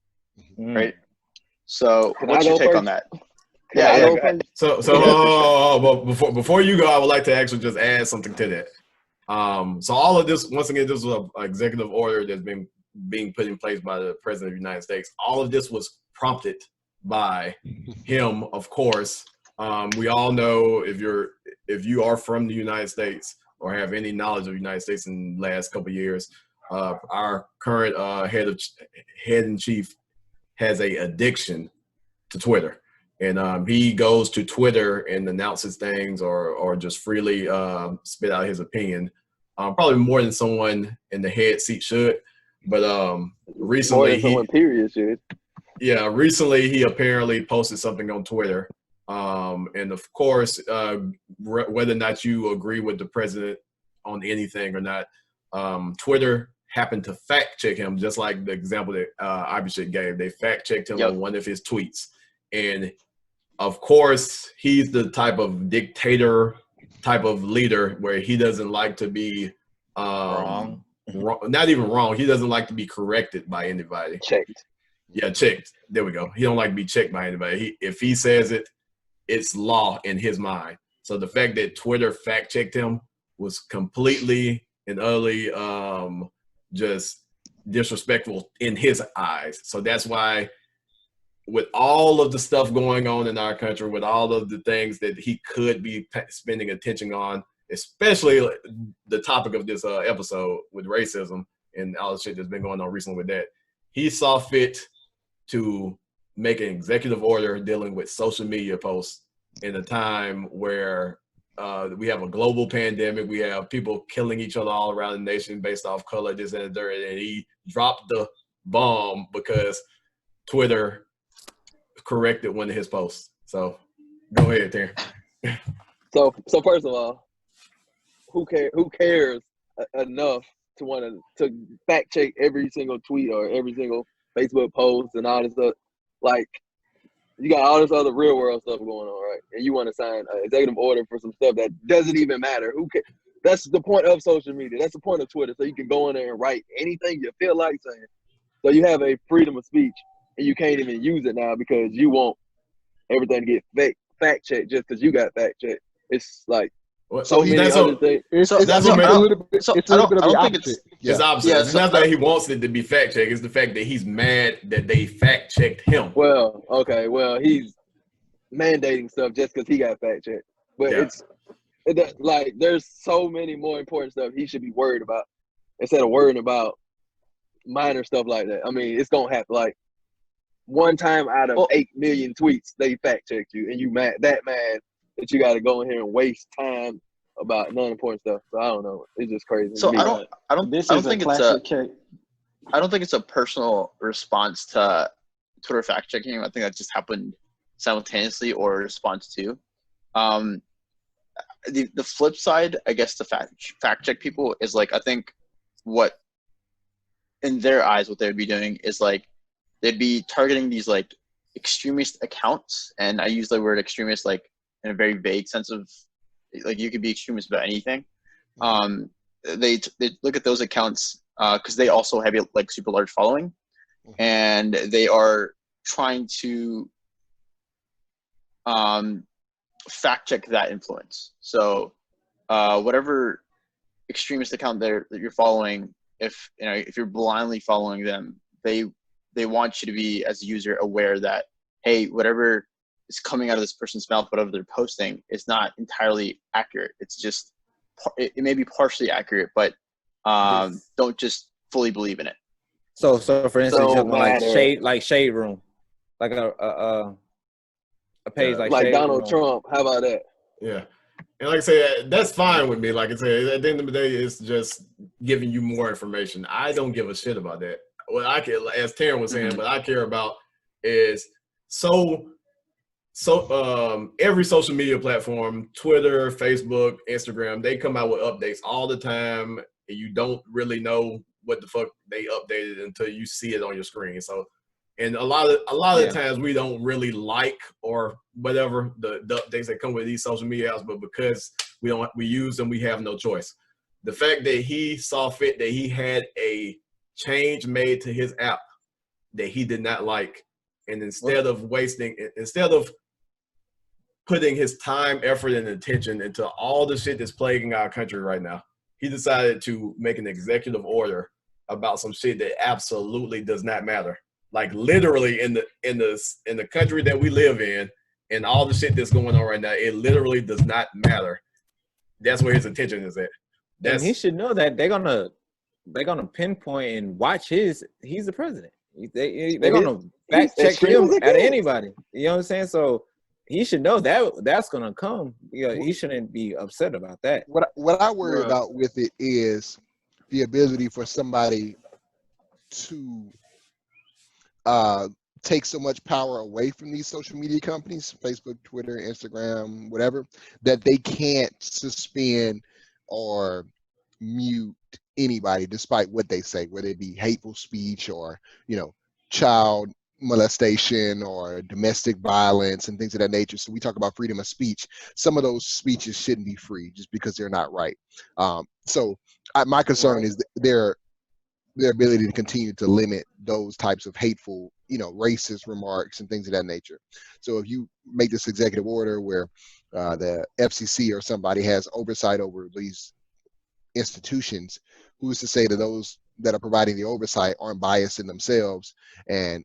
right? So what's your take on that? Yeah. So but before you go, I would like to actually just add something to that. So all of this, once again, this was an executive order that's been being put in place by the President of the United States. All of this was prompted by him, of course. We all know if you are from the United States or have any knowledge of the United States in the last couple of years, our current head in chief has a addiction to Twitter. And he goes to Twitter and announces things or just freely spit out his opinion, probably more than someone in the head seat should. But recently, recently he apparently posted something on Twitter. And of course, whether or not you agree with the president on anything or not, Twitter happened to fact check him, just like the example that Abhishek gave. They fact checked him on one of his tweets. And of course, he's the type of dictator, type of leader where he doesn't like to be wrong. Not even wrong. He doesn't like to be corrected by anybody. Checked. Yeah, checked. There we go. He don't like to be checked by anybody. If he says it, it's law in his mind. So the fact that Twitter fact checked him was completely and utterly just disrespectful in his eyes. So that's why, with all of the stuff going on in our country, with all of the things that he could be spending attention on, especially the topic of this episode with racism and all the shit that's been going on recently with that, he saw fit to make an executive order dealing with social media posts in a time where we have a global pandemic. We have people killing each other all around the nation based off color, this and that, and he dropped the bomb because Twitter corrected one of his posts. So go ahead, Terry. So first of all, who cares enough to want to fact check every single tweet or every single Facebook posts and all this stuff. Like, you got all this other real world stuff going on, right? And you want to sign an executive order for some stuff that doesn't even matter. Who cares? That's the point of social media. That's the point of Twitter. So you can go in there and write anything you feel like saying. So you have a freedom of speech, and you can't even use it now because you want everything to get fact checked just because you got fact checked. It's like so many other things. It's a little bit of the opposite. It's opposite. Yeah, it's not that he wants it to be fact checked. It's the fact that he's mad that they fact checked him. Well, okay. Well, he's mandating stuff just because he got fact checked. But like there's so many more important stuff he should be worried about instead of worrying about minor stuff like that. I mean, it's gonna happen. Like one time out of 8 million tweets, they fact checked you, and you mad that that you got to go in here and waste time about non-important stuff. So I don't know. It's just crazy. So I don't think it's a personal response to Twitter fact checking. I think that just happened simultaneously or a response to. The flip side, I guess, the fact check people is like, I think what in their eyes what they'd be doing is like they'd be targeting these like extremist accounts, and I use the word extremist like in a very vague sense of like you could be extremist about anything. They look at those accounts because they also have a like super large following, and they are trying to fact check that influence. So whatever extremist account that you're following, if you're blindly following them, they want you to be, as a user, aware that, hey, whatever is coming out of this person's mouth, whatever they're posting, is not entirely accurate. It's just, it may be partially accurate, but don't just fully believe in it. So for instance, like Shade Room, like a page like Shade Donald Room. Trump. How about that? Yeah. And like I said, that's fine with me. Like I said, at the end of the day, it's just giving you more information. I don't give a shit about that. What I care, as Taryn was saying, what I care about is every social media platform, Twitter, Facebook, Instagram, they come out with updates all the time, and you don't really know what the fuck they updated until you see it on your screen. So, and a lot of times we don't really like or whatever the updates that come with these social media apps, but because we use them, we have no choice. The fact that he saw fit that he had a change made to his app that he did not like, and instead of putting his time, effort, and attention into all the shit that's plaguing our country right now, he decided to make an executive order about some shit that absolutely does not matter. Like literally in the country that we live in, and all the shit that's going on right now, it literally does not matter. That's where his attention is at. And he should know that they're gonna pinpoint and watch he's the president. They're gonna fact check him at anybody. You know what I'm saying? So he should know that's gonna come. He shouldn't be upset about that. What I worry about with it is the ability for somebody to take so much power away from these social media companies, Facebook, Twitter, Instagram, whatever, that they can't suspend or mute anybody despite what they say, whether it be hateful speech or, child molestation or domestic violence and things of that nature. So we talk about freedom of speech. Some of those speeches shouldn't be free just because they're not right. My concern is their ability to continue to limit those types of hateful, racist remarks and things of that nature. So if you make this executive order where the FCC or somebody has oversight over these institutions, who's to say that those that are providing the oversight aren't biased in themselves and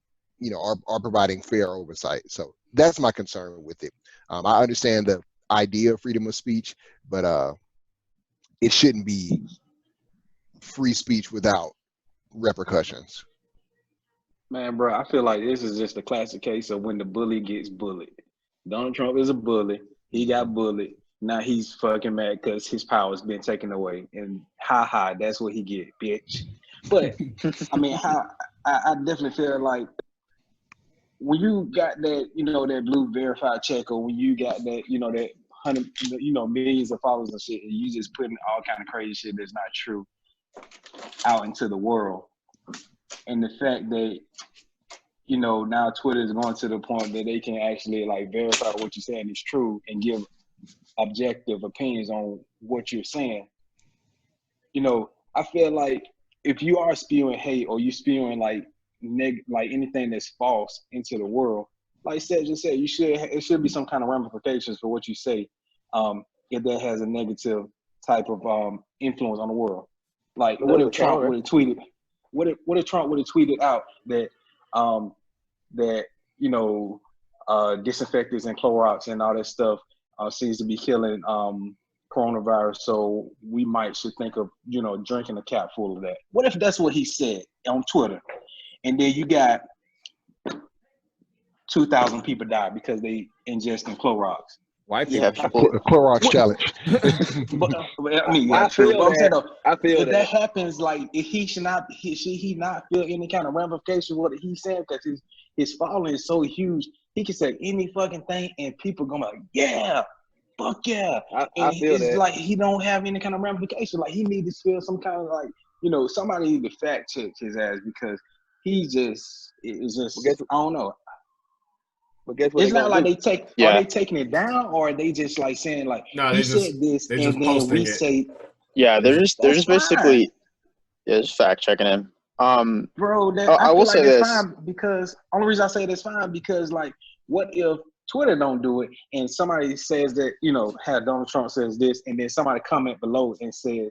are providing fair oversight? So that's my concern with it. I understand the idea of freedom of speech, but it shouldn't be free speech without repercussions. Man, bro, I feel like this is just a classic case of when the bully gets bullied. Donald Trump is a bully. He got bullied. Now he's fucking mad because his power's been taken away. And that's what he get, bitch. But, I mean, I definitely feel like when you got that, that blue verified check, or when you got that, that 100, millions of followers and shit, and you just putting all kind of crazy shit that's not true out into the world. And the fact that you know, now Twitter is going to the point that they can actually like verify what you're saying is true and give objective opinions on what you're saying. You know, I feel like if you are spewing hate or you spewing like like anything that's false into the world, like Seth just said, it should be some kind of ramifications for what you say, if that has a negative type of influence on the world. Like what if Trump would have tweeted? What if Trump would have tweeted out that that you know disinfectants and Clorox and all that stuff seems to be killing coronavirus, so we should think of, you know, drinking a cap full of that. What if that's what he said on Twitter, and then you got 2,000 people die because they ingesting Clorox? White Yeah, people. A Clorox challenge. But I mean, I true. feel But I'm saying that. though, I feel if that that. happens, like if should he not feel any kind of ramification what he's saying, because his following is so huge, he can say any fucking thing and people gonna be like, yeah, fuck yeah. I feel it's that. like he don't have any kind of ramification. Like he need to feel some kind of like, you know, somebody need to fact check his ass, because he just is just I don't know. But guess what? It's not like do? are they taking it down, or are they just like saying like No, he said this they and just then posting we it. say, yeah, they're just That's basically just fact checking him. bro, that I I will feel say like that's this. fine, because only reason I say that's fine because like what if Twitter don't do it and somebody says that, you know, had Donald Trump says this and then somebody comment below and says,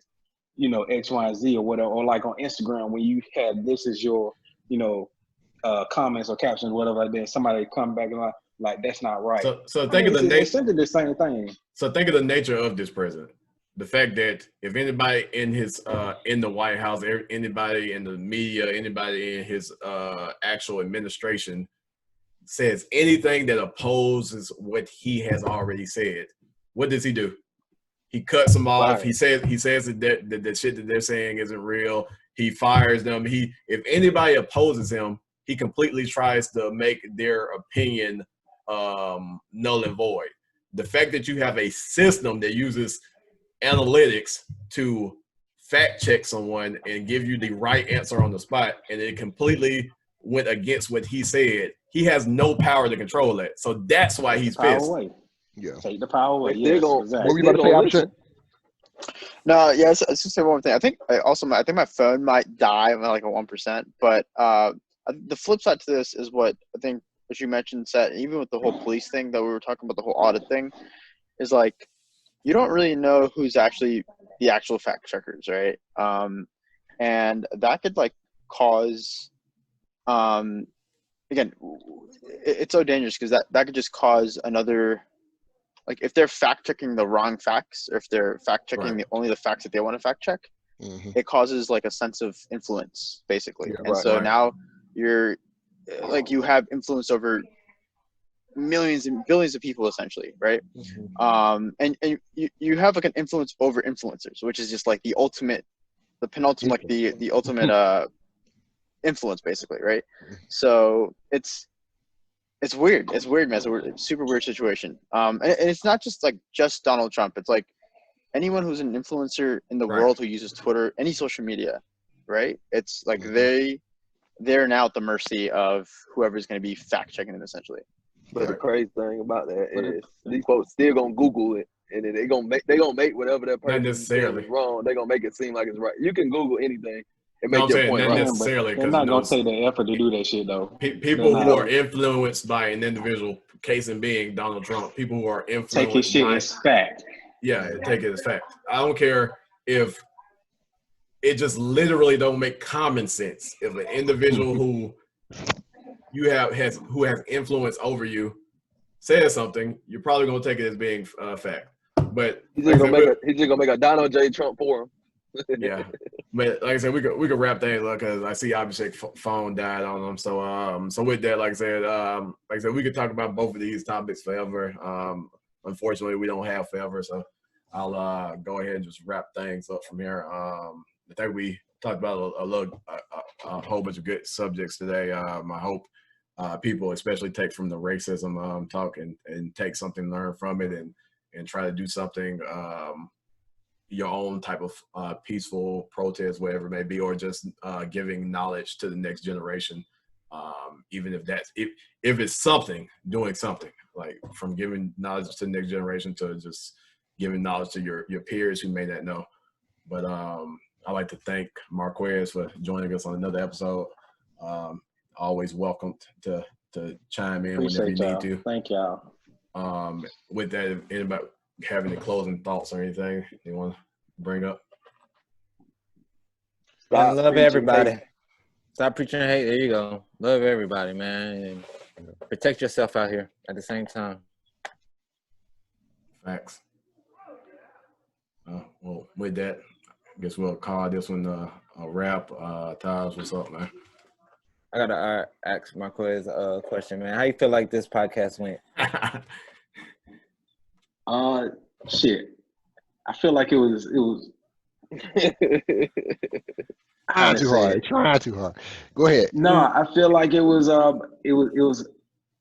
you know, X, Y, and Z or whatever, or like on Instagram when you had this is your, you know, comments or captions, whatever, then somebody come back and like that's not right. So think of the nature. Essentially the same thing. So think of the nature of this president. The fact that if anybody in his in the White House, anybody in the media, anybody in his actual administration says anything that opposes what he has already said, what does he do? He cuts them off. Fire. He says that the shit that they're saying isn't real. He fires them. If anybody opposes him, he completely tries to make their opinion null and void. The fact that you have a system that uses analytics to fact check someone and give you the right answer on the spot, and it completely went against what he said, he has no power to control that. So that's why he's pissed. Yeah. Take the power away. They're Yes, gonna- exactly. What were you about to say, Option? No, yeah, I was just say one more thing. I think my phone might die at like a 1%. But the flip side to this is what I think, as you mentioned, Seth, even with the whole police thing that we were talking about, the whole audit thing, is like you don't really know who's actually the actual fact checkers, right? And that could like cause, again, it's so dangerous because that could just cause another. Like if they're fact checking the wrong facts, or if they're fact checking only the facts that they want to fact check, it causes like a sense of influence, basically. Yeah, and so now you're like you have influence over millions and billions of people, essentially, right? And you have like an influence over influencers, which is just like the penultimate, like the ultimate influence, basically, right? So it's weird. It's weird, man. It's a super weird situation. And it's not just Donald Trump. It's like anyone who's an influencer in the world who uses Twitter, any social media, right? It's like they're now at the mercy of whoever's going to be fact checking them, essentially. But the crazy thing about that is these folks still gonna Google it, and then they gonna make whatever that person is wrong. They gonna make it seem like it's right. You can Google anything and make your point not right. necessarily, they're not gonna take the effort to do that shit though. People who are influenced by an individual, case in being Donald Trump, people who are influenced take his shit as fact. Yeah, take it as fact. I don't care if it just literally don't make common sense. If an individual who has influence over you says something, you're probably gonna take it as being fact. But he's just gonna make a Donald J. Trump for him. Yeah, but like I said, we could wrap things up because I see Abhishek's phone died on him. So with that, like I said, we could talk about both of these topics forever. Unfortunately, we don't have forever, so I'll go ahead and just wrap things up from here. I think we talked about a whole bunch of good subjects today. I hope people, especially, take from the racism talk and take something, learn from it, and try to do something. Your own type of peaceful protest, whatever it may be, or just giving knowledge to the next generation Even if that's if it's something, doing something, like from giving knowledge to the next generation to just giving knowledge to your peers who may not know. But I'd like to thank Marquez for joining us on another episode. Always welcome to chime in whenever you need to. Thank y'all. With that, if anybody have any closing thoughts or anything you want to bring up? I love everybody. Stop preaching hate. There you go. Love everybody, man. And protect yourself out here at the same time. Facts. Well, with that, I guess we'll call this one a wrap. Taj, what's up, man? I gotta ask Marquez a question, man. How you feel like this podcast went? Shit. I feel like it was Trying too hard. Go ahead. No, I feel like it was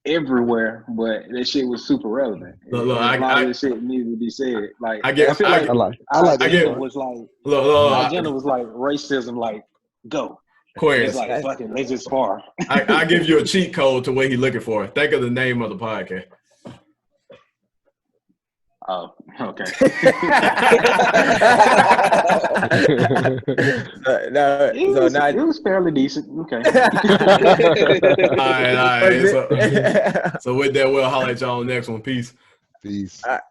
everywhere, but that shit was super relevant. Look, a lot of this shit needed to be said. Like I get, I feel like I get agenda was like my agenda was like racism, like go. Quez, It's like fucking let's just spar. I give you a cheat code to what he's looking for. Think of the name of the podcast. Oh, okay. It was fairly decent. Okay. All right. So with that, we'll holler at y'all on the next one. Peace. Peace. All right.